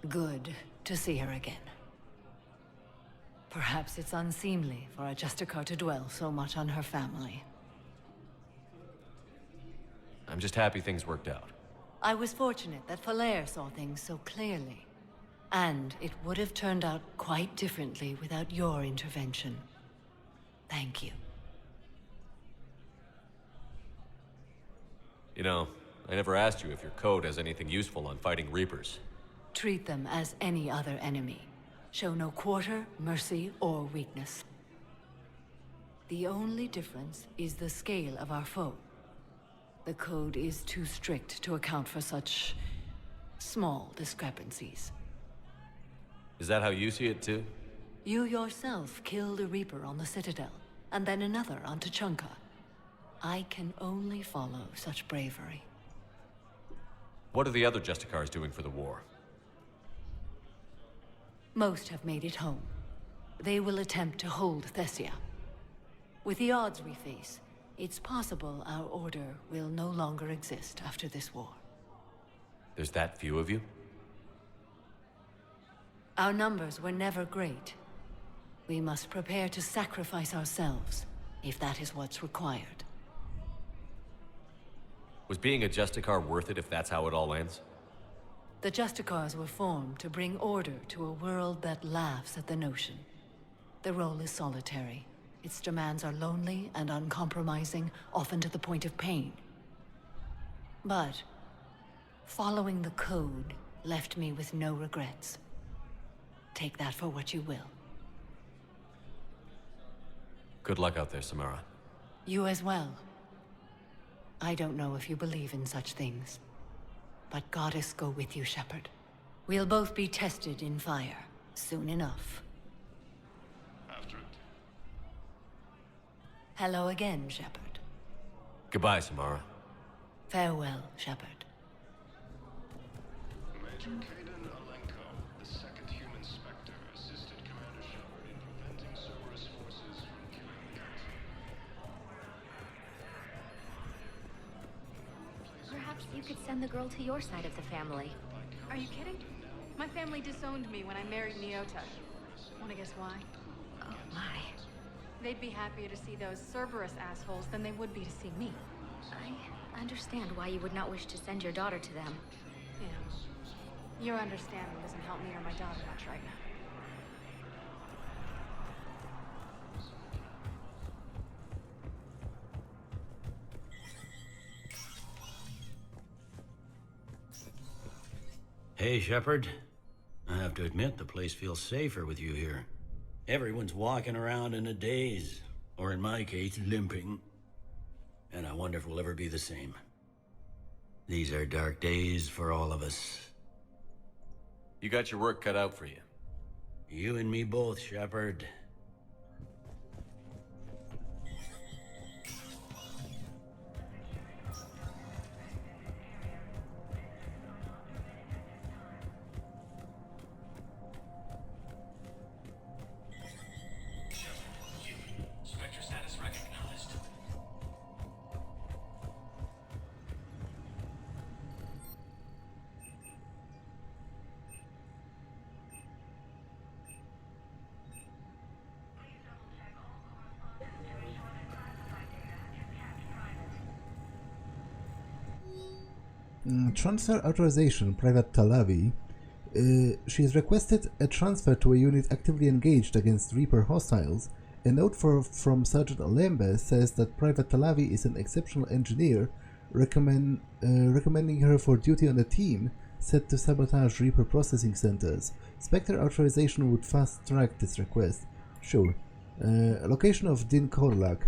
good to see her again. Perhaps it's unseemly for a Justicar to dwell so much on her family. I'm just happy things worked out. I was fortunate that Falair saw things so clearly. And it would have turned out quite differently without your intervention. Thank you. You know, I never asked you if your code has anything useful on fighting Reapers. Treat them as any other enemy. Show no quarter, mercy, or weakness. The only difference is the scale of our foe. The code is too strict to account for such small discrepancies. Is that how you see it too? You yourself killed a Reaper on the Citadel, and then another on Tuchanka. I can only follow such bravery. What are the other Justicars doing for the war? Most have made it home. They will attempt to hold Thessia. With the odds we face, it's possible our order will no longer exist after this war. There's that few of you? Our numbers were never great. We must prepare to sacrifice ourselves, if that is what's required. Was being a Justicar worth it if that's how it all ends? The Justicars were formed to bring order to a world that laughs at the notion. The role is solitary. Its demands are lonely and uncompromising, often to the point of pain. But following the code left me with no regrets. Take that for what you will. Good luck out there, Samara. You as well. I don't know if you believe in such things, but Goddess go with you, Shepard. We'll both be tested in fire, soon enough. After it. Hello again, Shepard. Goodbye, Samara. Farewell, Shepard. Major Kaidan, the second human Spectre, assisted Commander Shepard in preventing Cerberus forces from killing the Council. Perhaps you could send the girl to your side of the family. Are you kidding? My family disowned me when I married Nyota. Wanna guess why? Oh my. They'd be happier to see those Cerberus assholes than they would be to see me. I understand why you would not wish to send your daughter to them. Yeah. Your understanding doesn't help me or my daughter much right now. Hey, Shepard. I have to admit, the place feels safer with you here. Everyone's walking around in a daze, or in my case, limping. And I wonder if we'll ever be the same. These are dark days for all of us. You got your work cut out for you. You and me both, Shepard. Transfer authorization, Private Talavi. She has requested a transfer to a unit actively engaged against Reaper hostiles. A note from Sergeant Olembe says that Private Talavi is an exceptional engineer, recommending her for duty on a team set to sabotage Reaper processing centers. Spectre authorization would fast-track this request. Sure. Location of Din Korlak.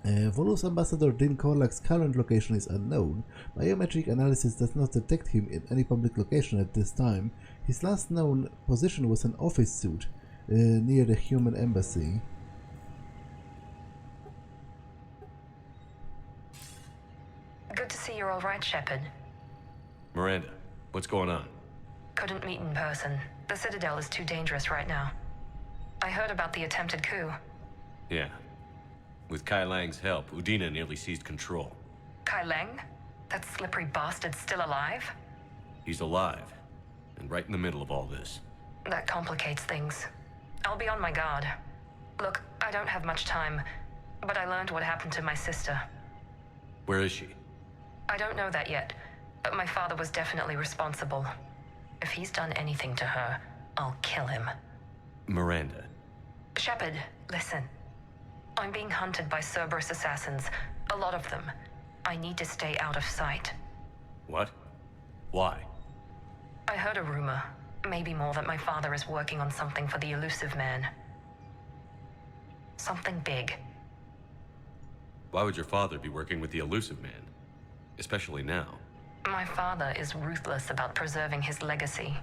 Volus Ambassador Din Korlak's current location is unknown. Biometric analysis does not detect him in any public location at this time. His last known position was an office suite near the human embassy. Good to see you're all right, Shepard. Miranda, What's going on? Couldn't meet in person. The Citadel is too dangerous right now. I heard about the attempted coup. Yeah. With Kai Lang's help, Udina nearly seized control. Kai Lang? That slippery bastard's still alive? He's alive, and right in the middle of all this. That complicates things. I'll be on my guard. Look, I don't have much time, but I learned what happened to my sister. Where is she? I don't know that yet, but my father was definitely responsible. If he's done anything to her, I'll kill him. Miranda. Shepard, listen. I'm being hunted by Cerberus assassins. A lot of them. I need to stay out of sight. What? Why? I heard a rumor, maybe more, that my father is working on something for the elusive man. Something big. Why would your father be working with the elusive man? Especially now. My father is ruthless about preserving his legacy.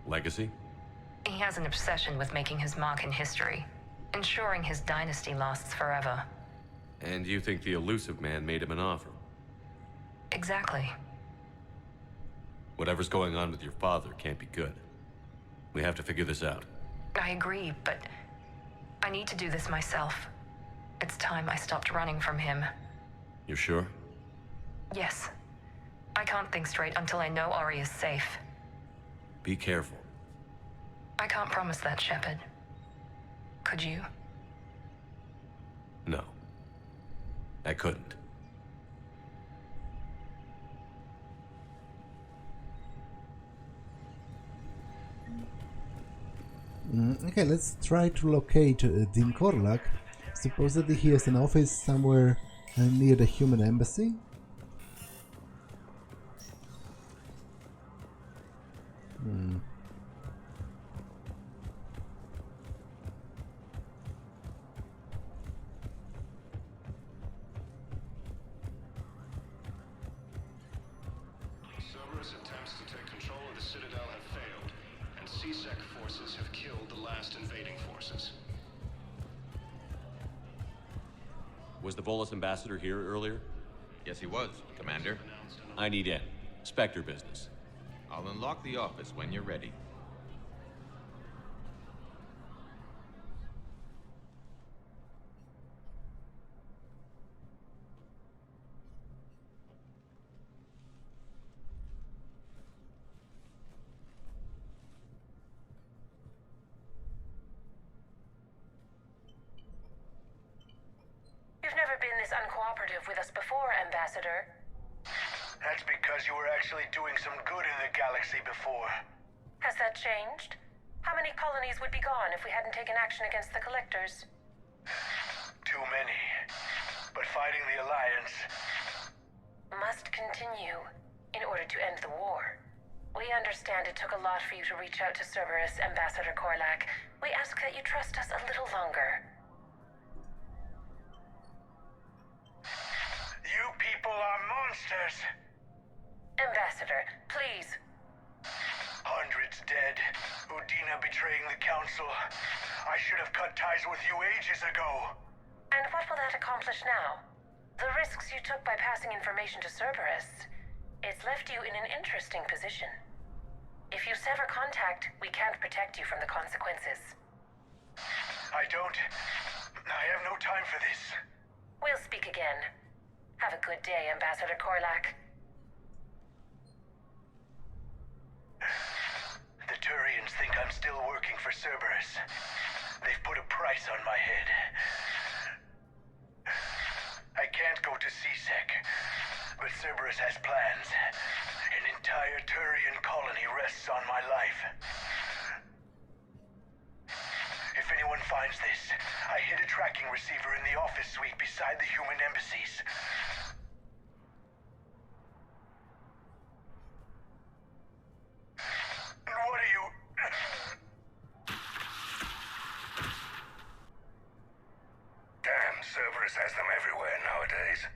Legacy? He has an obsession with making his mark in history, ensuring his dynasty lasts forever. And you think the elusive man made him an offer? Exactly. Whatever's going on with your father can't be good. We have to figure this out. I agree, but I need to do this myself. It's time I stopped running from him. You're sure? Yes. I can't think straight until I know Ari is safe. Be careful. I can't promise that, Shepard. Could you? No. I couldn't. Okay, let's try to locate Dean Korlak. Supposedly he has an office somewhere near the human embassy. Cerberus attempts to take control of the Citadel have failed, and CSEC forces have killed the last invading forces. Was the Volus ambassador here earlier? Yes, he was, Commander. I need in. Spectre business. I'll unlock the office when you're ready. You've never been this uncooperative with us before, Ambassador. That's because you were actually doing some good in the galaxy before. Has that changed? How many colonies would be gone if we hadn't taken action against the Collectors? Too many. But fighting the Alliance must continue in order to end the war. We understand it took a lot for you to reach out to Cerberus, Ambassador Korlak. We ask that you trust us a little longer. You people are monsters! Ambassador, please. Hundreds dead. Udina betraying the Council. I should have cut ties with you ages ago. And what will that accomplish now? The risks you took by passing information to Cerberus. It's left you in an interesting position. If you sever contact, we can't protect you from the consequences. I have no time for this. We'll speak again. Have a good day, Ambassador Korlak. The Turians think I'm still working for Cerberus. They've put a price on my head. I can't go to CSEC, but Cerberus has plans. An entire Turian colony rests on my life. If anyone finds this, I hid a tracking receiver in the office suite beside the human embassies. What are you... Damn, Cerberus has them everywhere nowadays.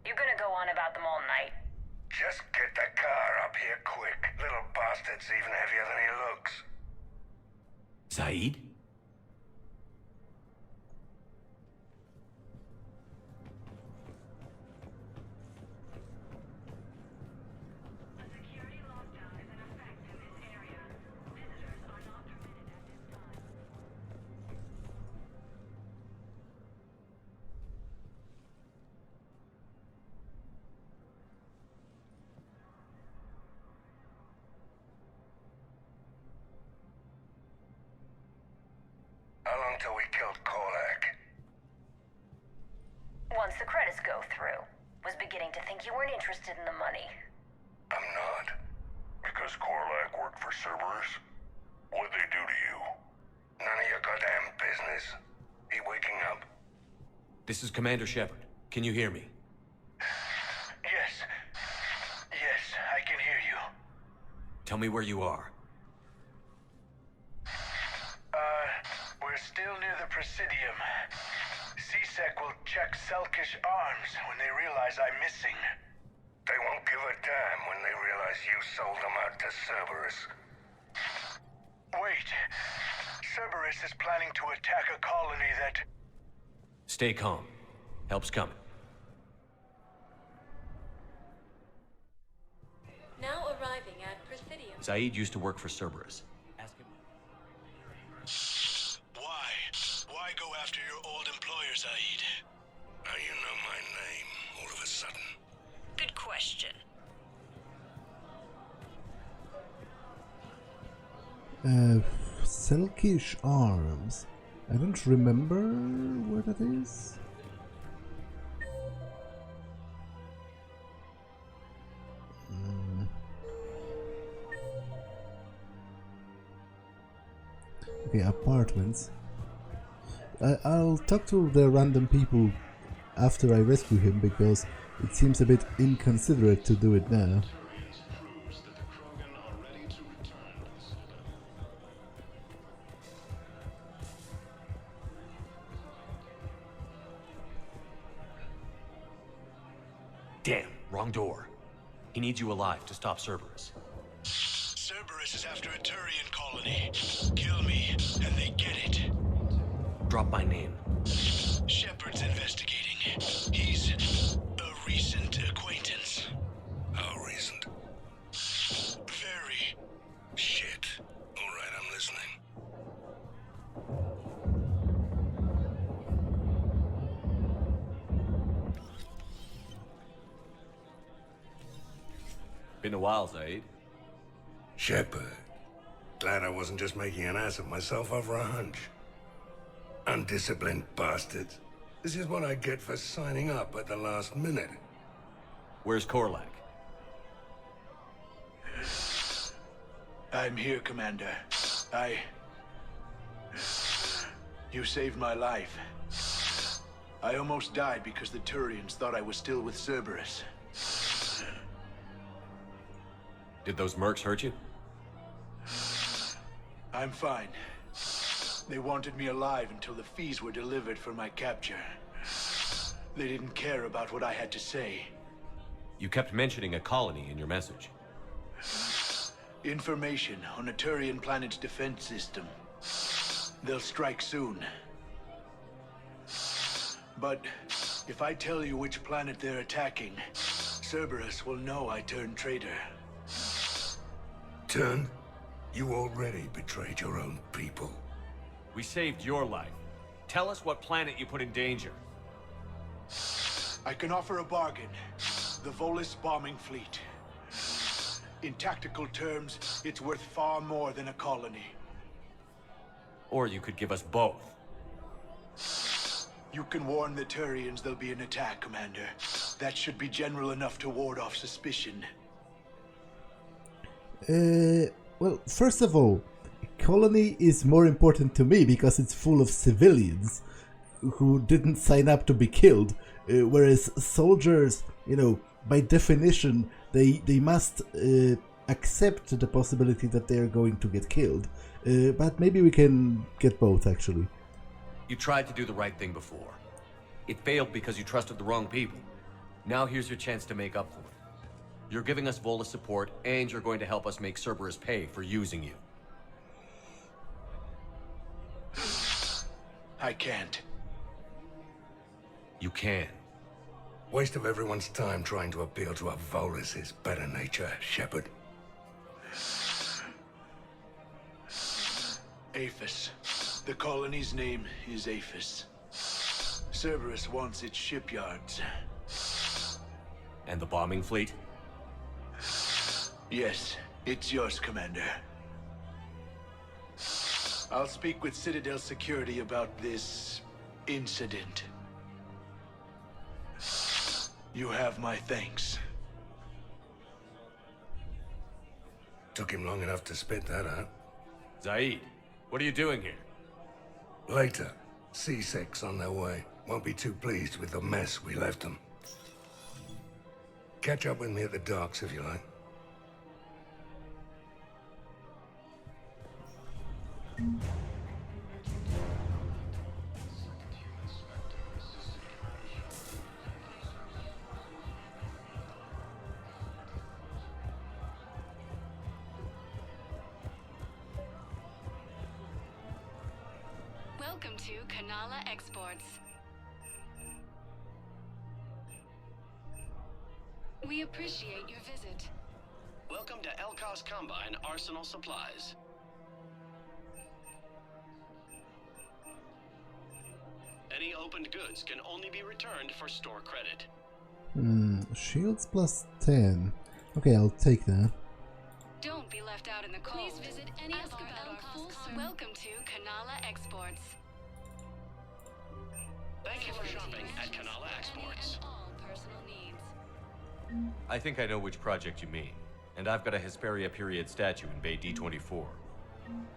You're gonna go on about them all night. Just get the car up here quick. Little bastard's even heavier than he looks. Zaeed? until we killed Korlak. Once the credits go through, was beginning to think you weren't interested in the money. I'm not. Because Korlak worked for Cerberus? What'd they do to you? None of your goddamn business. He waking up? This is Commander Shepard. Can you hear me? Yes. Yes, I can hear you. Tell me where you are. We're still near the Presidium. CSEC will check Selkish arms when they realize I'm missing. They won't give a damn when they realize you sold them out to Cerberus. Wait. Cerberus is planning to attack a colony that... Stay calm. Help's coming. Now arriving at Presidium. Zaeed used to work for Cerberus. Ask him. Why go after your old employer, Zaeed? Now you know my name, all of a sudden. Good question. Selkish arms. I don't remember where that is. Okay, apartments. I'll talk to the random people after I rescue him because it seems a bit inconsiderate to do it now. Damn, wrong door. He needs you alive to stop Cerberus. Cerberus is after a Turian colony. Kill me, and they get it. Drop my name. Shepard's investigating. He's a recent acquaintance. How recent? Very. Shit. All right, I'm listening. Been a while, Zaeed. Shepard. Glad I wasn't just making an ass of myself over a hunch. Undisciplined bastards. This is what I get for signing up at the last minute. Where's Korlak? I'm here, Commander. You saved my life. I almost died because the Turians thought I was still with Cerberus. Did those mercs hurt you? I'm fine. They wanted me alive until the fees were delivered for my capture. They didn't care about what I had to say. You kept mentioning a colony in your message. Information on a Turian planet's defense system. They'll strike soon. But if I tell you which planet they're attacking, Cerberus will know I turned traitor. Turned? You already betrayed your own people. We saved your life. Tell us what planet you put in danger. I can offer a bargain. The Volus bombing fleet. In tactical terms, it's worth far more than a colony. Or you could give us both. You can warn the Turians there'll be an attack, Commander. That should be general enough to ward off suspicion. Well, first of all, colony is more important to me because it's full of civilians who didn't sign up to be killed, whereas soldiers, you know, by definition, they must accept the possibility that they are going to get killed. But maybe we can get both, actually. You tried to do the right thing before. It failed because you trusted the wrong people. Now here's your chance to make up for it. You're giving us Volus support, and you're going to help us make Cerberus pay for using you. I can't. You can. Waste of everyone's time trying to appeal to a Volus' better nature, Shepard. Aphis. The colony's name is Aphis. Cerberus wants its shipyards. And the bombing fleet? Yes, it's yours, Commander. I'll speak with Citadel security about this incident. You have my thanks. Took him long enough to spit that out. Zaeed, what are you doing here? Later. C6 on their way. Won't be too pleased with the mess we left them. Catch up with me at the docks if you like. Welcome to Kanala Exports. We appreciate your visit. Welcome to Elkos Combine Arsenal Supplies. Any opened goods can only be returned for store credit. Shields plus 10. Okay, I'll take that. Don't be left out in the cold. Please visit any of our full service. Welcome to Kanala Exports. Thank you for shopping at Kanala Exports. All personal needs. I think I know which project you mean. And I've got a Hesperia period statue in Bay D24.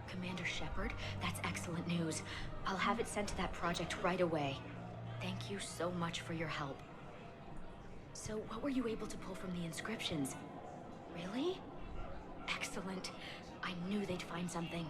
Commander Shepard, that's excellent news. I'll have it sent to that project right away. Thank you so much for your help. So, what were you able to pull from the inscriptions? Really? Excellent. I knew they'd find something.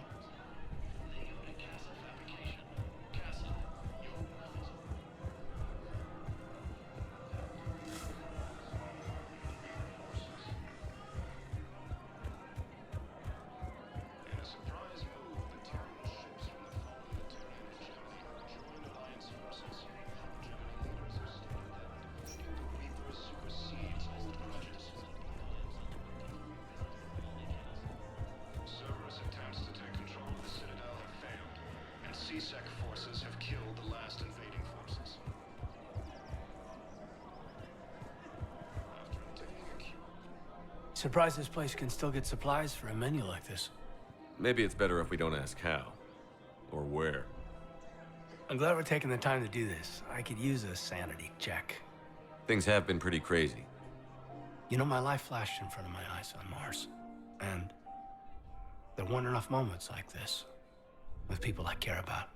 Forces have killed the last invading forces. Surprised this place can still get supplies for a menu like this. Maybe it's better if we don't ask how. Or where. I'm glad we're taking the time to do this. I could use a sanity check. Things have been pretty crazy. You know, my life flashed in front of my eyes on Mars. And there weren't enough moments like this with people I care about.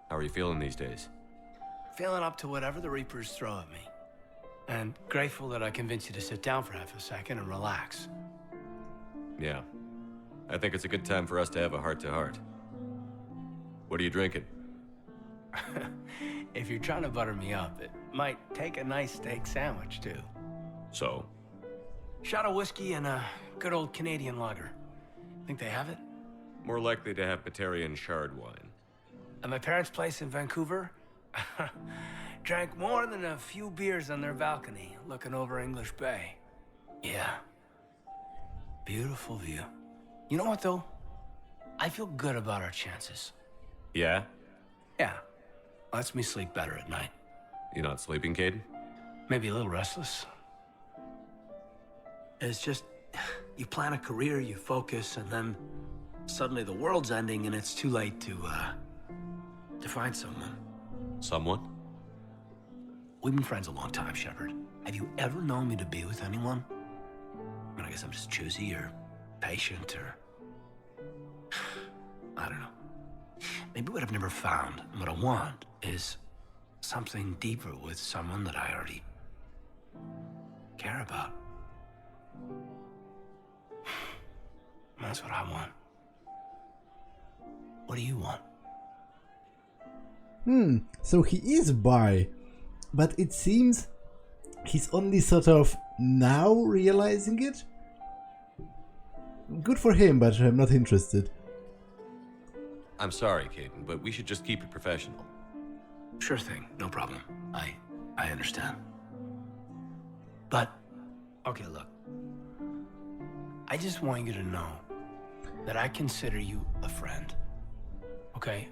How are you feeling these days? Feeling up to whatever the Reapers throw at me. And grateful that I convinced you to sit down for half a second and relax. Yeah. I think it's a good time for us to have a heart-to-heart. What are you drinking? If you're trying to butter me up, it might take a nice steak sandwich, too. So? Shot of whiskey and a good old Canadian lager. Think they have it? More likely to have Batarian shard wine. At my parents' place in Vancouver, drank more than a few beers on their balcony, looking over English Bay. Yeah. Beautiful view. You know what, though? I feel good about our chances. Yeah? Yeah. Lets me sleep better at night. You not sleeping, Kaidan? Maybe a little restless. It's just, you plan a career, you focus, and then suddenly the world's ending and it's too late to find someone. Someone? We've been friends a long time, Shepard. Have you ever known me to be with anyone? I mean, I guess I'm just choosy or patient or... I don't know. Maybe what I've never found and what I want is something deeper with someone that I already care about. That's what I want. What do you want? So he is bi, but it seems he's only sort of now realizing it? Good for him, but I'm not interested. I'm sorry, Kaidan, but we should just keep it professional. Sure thing, no problem. I understand. But, okay, look. I just want you to know that I consider you a friend. Okay?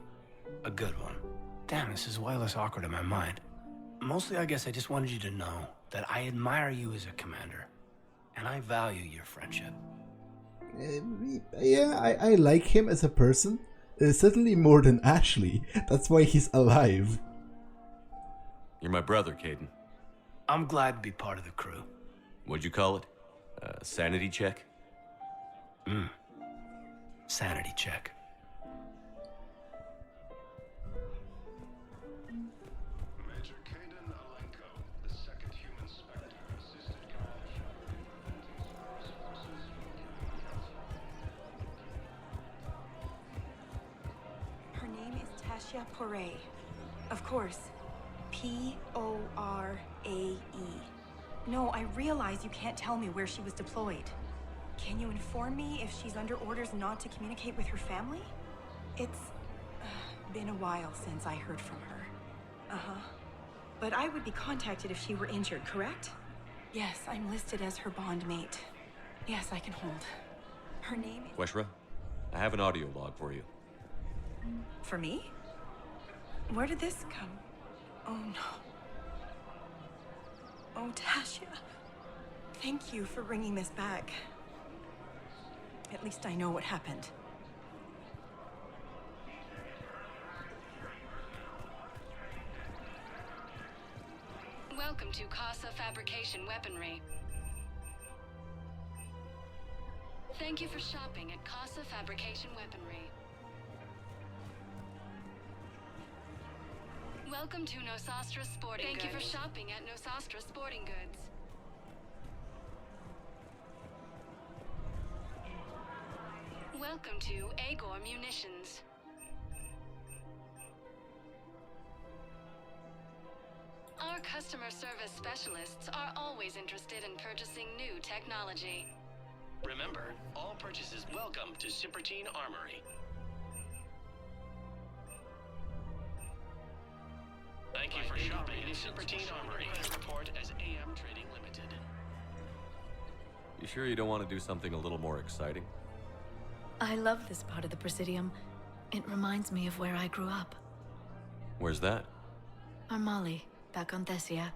A good one. Damn, this is way less awkward in my mind. Mostly, I guess I just wanted you to know that I admire you as a commander, and I value your friendship. Yeah, I like him as a person. Certainly more than Ashley. That's why he's alive. You're my brother, Kaidan. I'm glad to be part of the crew. What'd you call it? Sanity check? Sanity check. Major Kaidan Alenko, the second human Spectre, assisted Her name is Tasha Poray. Of course. P-O-R-A-E. No, I realize you can't tell me where she was deployed. Can you inform me if she's under orders not to communicate with her family? It's been a while since I heard from her. Uh-huh. But I would be contacted if she were injured, correct? Yes, I'm listed as her bond mate. Yes, I can hold. Her name is... Weshra, I have an audio log for you. For me? Where did this come? Oh, no. Oh, Tasha. Thank you for bringing this back. At least I know what happened. Welcome to Casa Fabrication Weaponry. Thank you for shopping at Casa Fabrication Weaponry. Welcome to Nosastra Sporting Goods. Thank you for shopping at Nosastra Sporting Goods. Welcome to Agor Munitions. Our customer service specialists are always interested in purchasing new technology. Remember, all purchases welcome to Cypertine Armory. Thank you for shopping at Cypertine Armory. Report as AM Trading Limited. You sure you don't want to do something a little more exciting? I love this part of the Presidium. It reminds me of where I grew up. Where's that? Armali, back on Thessia.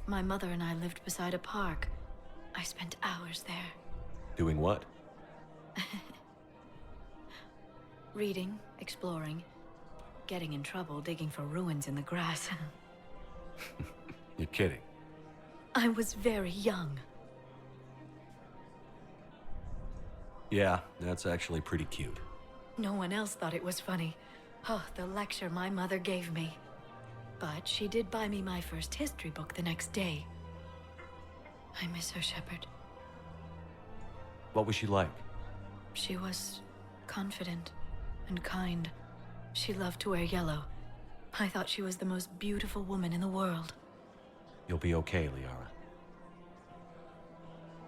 My mother and I lived beside a park. I spent hours there. Doing what? Reading, exploring, getting in trouble digging for ruins in the grass. You're kidding. I was very young. Yeah, that's actually pretty cute. No one else thought it was funny. Oh, the lecture my mother gave me. But she did buy me my first history book the next day. I miss her, Shepard. What was she like? She was confident and kind. She loved to wear yellow. I thought she was the most beautiful woman in the world. You'll be okay, Liara.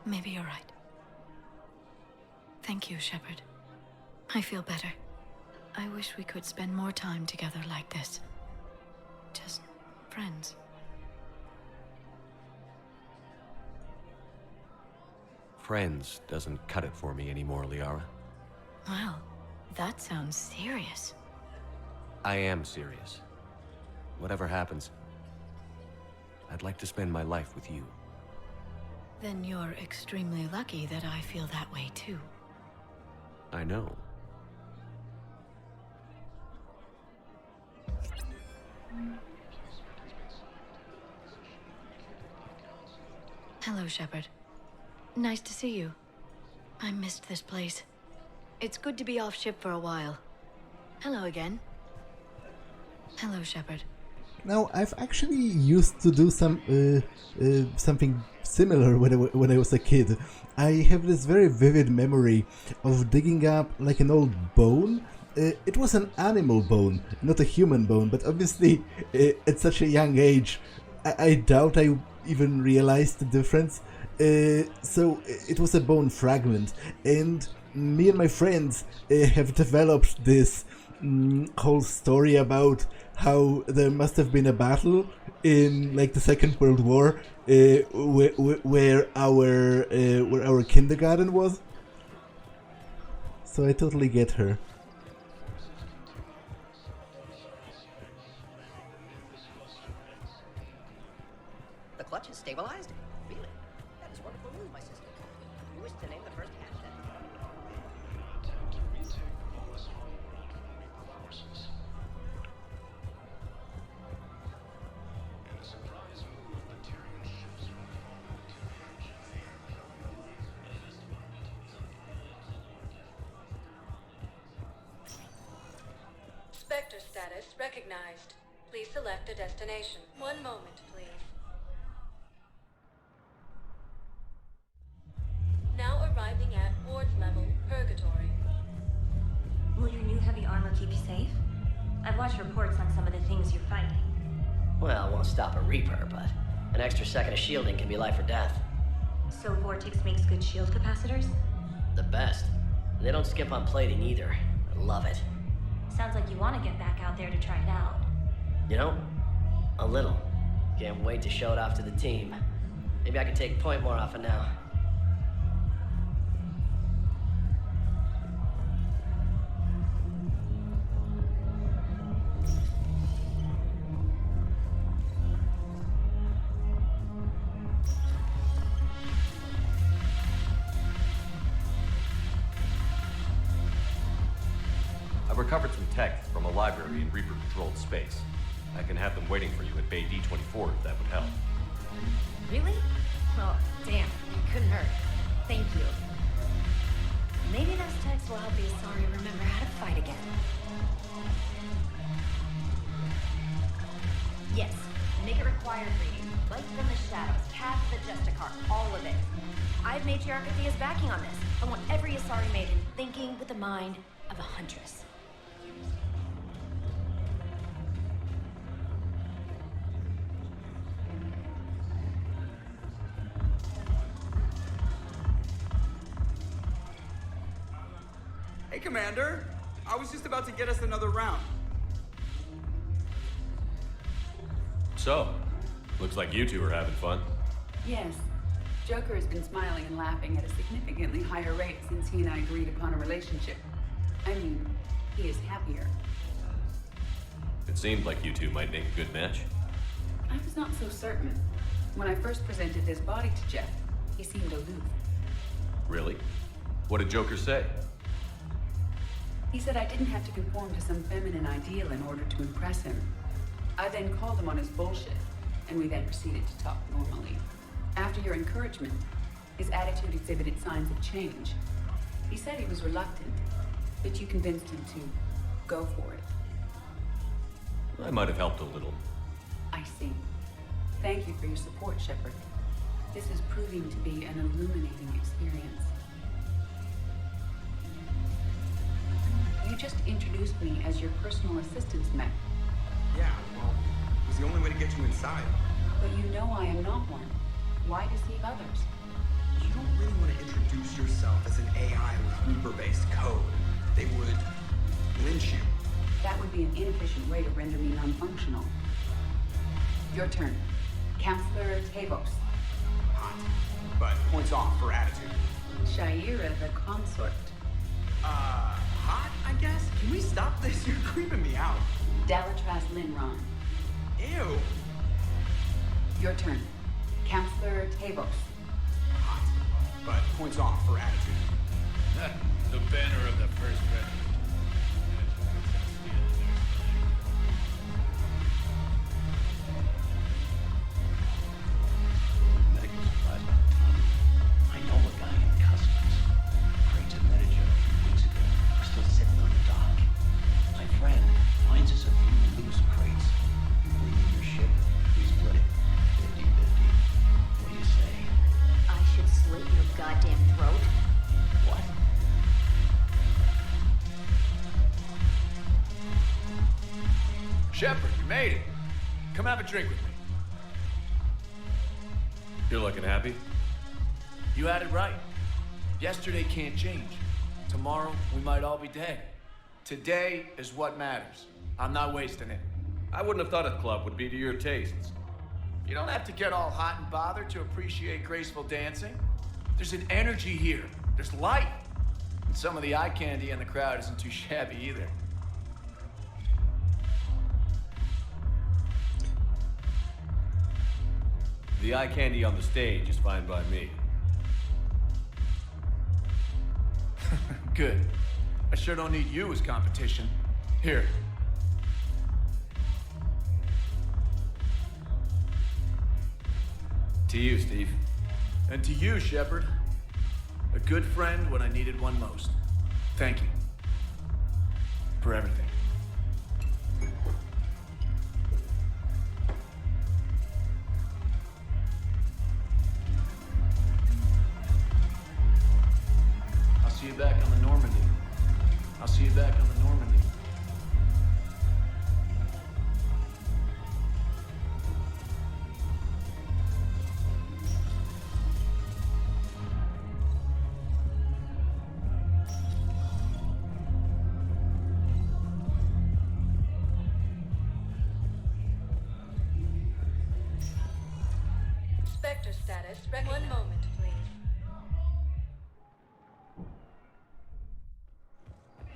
Maybe you're right. Thank you, Shepard. I feel better. I wish we could spend more time together like this. Just friends. Friends doesn't cut it for me anymore, Liara. Well, that sounds serious. I am serious. Whatever happens, I'd like to spend my life with you. Then you're extremely lucky that I feel that way too. I know. Hello, Shepard. Nice to see you. I missed this place. It's good to be off ship for a while. Hello again. Hello, Shepard. Now, I've actually used to do something similar when I was a kid. I have this very vivid memory of digging up like an old bone. It was an animal bone, not a human bone, but obviously at such a young age, I doubt I even realized the difference. So it was a bone fragment, and me and my friends have developed this whole story about how there must have been a battle in like the Second World War where our kindergarten was. So I totally get her. The clutch is stabilized? Really? That is wonderful news, my sister. You wish to name the first hashtag? sector status recognized. Please select a destination. One moment, please. Now arriving at ward level, Purgatory. Will your new heavy armor keep you safe? I've watched reports on some of the things you're fighting. Well, it won't stop a Reaper, but an extra second of shielding can be life or death. So Vortex makes good shield capacitors? The best. They don't skip on plating either. I love it. Sounds like you want to get back out there to try it out. You know, a little. Can't wait to show it off to the team. Maybe I can take point more often now. I've recovered some tech from a library in Reaper-controlled space. I can have them waiting for you at Bay D24 if that would help. Really? Oh, damn. It couldn't hurt. Thank you. Maybe those texts will help the Asari remember how to fight again. Yes. Make it required reading. Light from the shadows, path of the Justicar, all of it. I have Matriarch Athea's backing on this. I want every Asari maiden thinking with the mind of a huntress. Hey, Commander. I was just about to get us another round. So, looks like you two are having fun. Yes. Joker has been smiling and laughing at a significantly higher rate since he and I agreed upon a relationship. I mean, he is happier. It seemed like you two might make a good match. I was not so certain. When I first presented his body to Jeff, he seemed aloof. Really? What did Joker say? He said I didn't have to conform to some feminine ideal in order to impress him. I then called him on his bullshit, and we then proceeded to talk normally. After your encouragement, his attitude exhibited signs of change. He said he was reluctant, but you convinced him to go for it. I might have helped a little. I see. Thank you for your support, Shepard. This is proving to be an illuminating experience. You just introduced me as your personal assistance mech. Yeah, well, it was the only way to get you inside. But you know I am not one. Why deceive others? You don't really want to introduce yourself as an AI with Reaper-based code. They would lynch you. That would be an inefficient way to render me non-functional. Your turn. Counselor Tavos. Hot, but points off for attitude. Shaira the consort. Hot, I guess? Can we stop this? You're creeping me out. Dalatraz Linron. Ew. Your turn. Counselor Tavos. Hot, but points off for attitude. The banner of the first regiment. I know a guy in customs. Crates of Medicare a few weeks ago are still sitting on the dock. My friend finds us a few loose crates. You bring in your ship, we split it. 50-50. What do you say? I should slit your goddamn throat? What? Shepard, you made it. Come have a drink with me. You're looking happy? You had it right. Yesterday can't change. Tomorrow, we might all be dead. Today is what matters. I'm not wasting it. I wouldn't have thought a club would be to your tastes. You don't have to get all hot and bothered to appreciate graceful dancing. There's an energy here. There's light. And some of the eye candy in the crowd isn't too shabby either. The eye candy on the stage is fine by me. Good. I sure don't need you as competition. Here. To you, Steve. And to you, Shepard. A good friend when I needed one most. Thank you. For everything. you back on the Normandy. I'll see you back on the Normandy. Spectre status. One moment, please.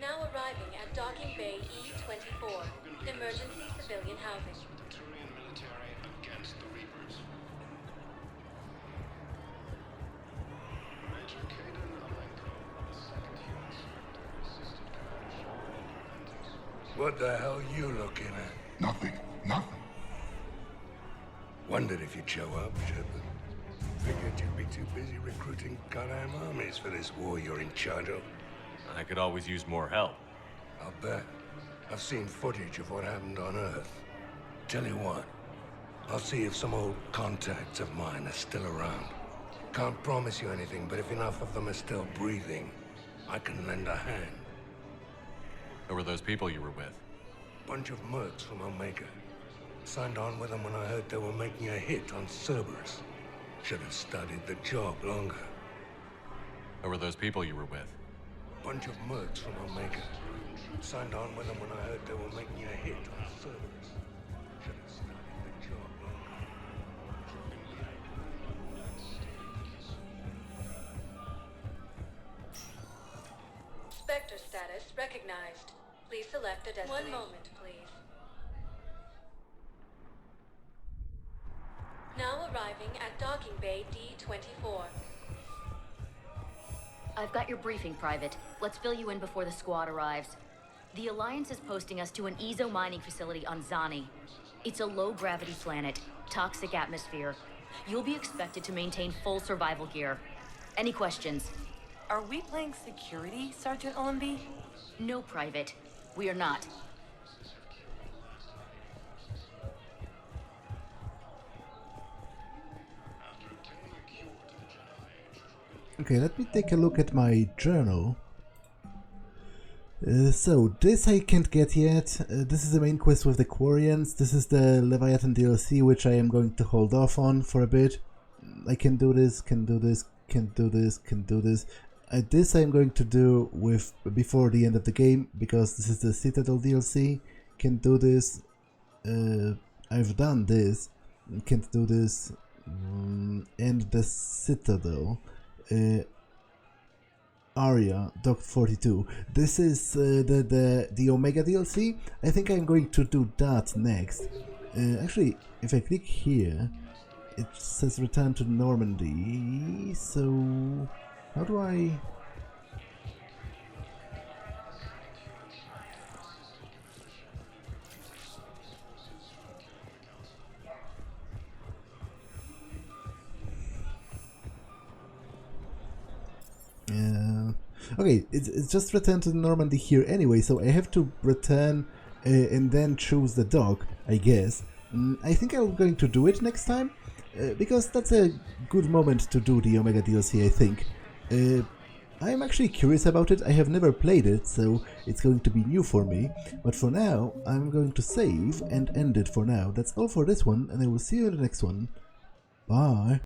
Now arriving at Docking Bay E24. Emergency civilian housing. Turian military against the Reapers. Major Kaidan the second human servant, assisted Commander Shepard in preventing Cerberus. What the hell are you looking at? Nothing. Nothing. Wondered if you'd show up, Shepard. Figured you'd be too busy recruiting goddamn armies for this war you're in charge of. I could always use more help. I'll bet. I've seen footage of what happened on Earth. Tell you what, I'll see if some old contacts of mine are still around. Can't promise you anything, but if enough of them are still breathing, I can lend a hand. Who were those people you were with? Bunch of mercs from Omega. Signed on with them when I heard they were making a hit on Cerberus. Should have studied the job longer. Who were those people you were with? Bunch of mercs from Omega. Signed on with them when I heard they were making a hit on Cerberus. Should have studied the job longer. Spectre status recognized. Please select a destination. One moment, please. Now arriving at Docking Bay D24. I've got your briefing, Private. Let's fill you in before the squad arrives. The Alliance is posting us to an Ezo mining facility on Zani. It's a low-gravity planet, toxic atmosphere. You'll be expected to maintain full survival gear. Any questions? Are we playing security, Sergeant Olenby? No, Private. We are not. Okay, let me take a look at my journal. So, this I can't get yet. This is the main quest with the Quarians. This is the Leviathan DLC, which I am going to hold off on for a bit. I can do this, can do this, can do this, can do this. This I'm going to do with before the end of the game, because this is the Citadel DLC. Can do this. I've done this. Can't do this. And the Citadel. Aria, Dock 42. This is the Omega DLC. I think I'm going to do that next. Actually, if I click here, it says return to Normandy. So, how do I... Okay, it's just return to Normandy here anyway, so I have to return and then choose the dock, I guess. I think I'm going to do it next time, because that's a good moment to do the Omega DLC, I think. I'm actually curious about it. I have never played it, so it's going to be new for me. But for now, I'm going to save and end it for now. That's all for this one, and I will see you in the next one. Bye!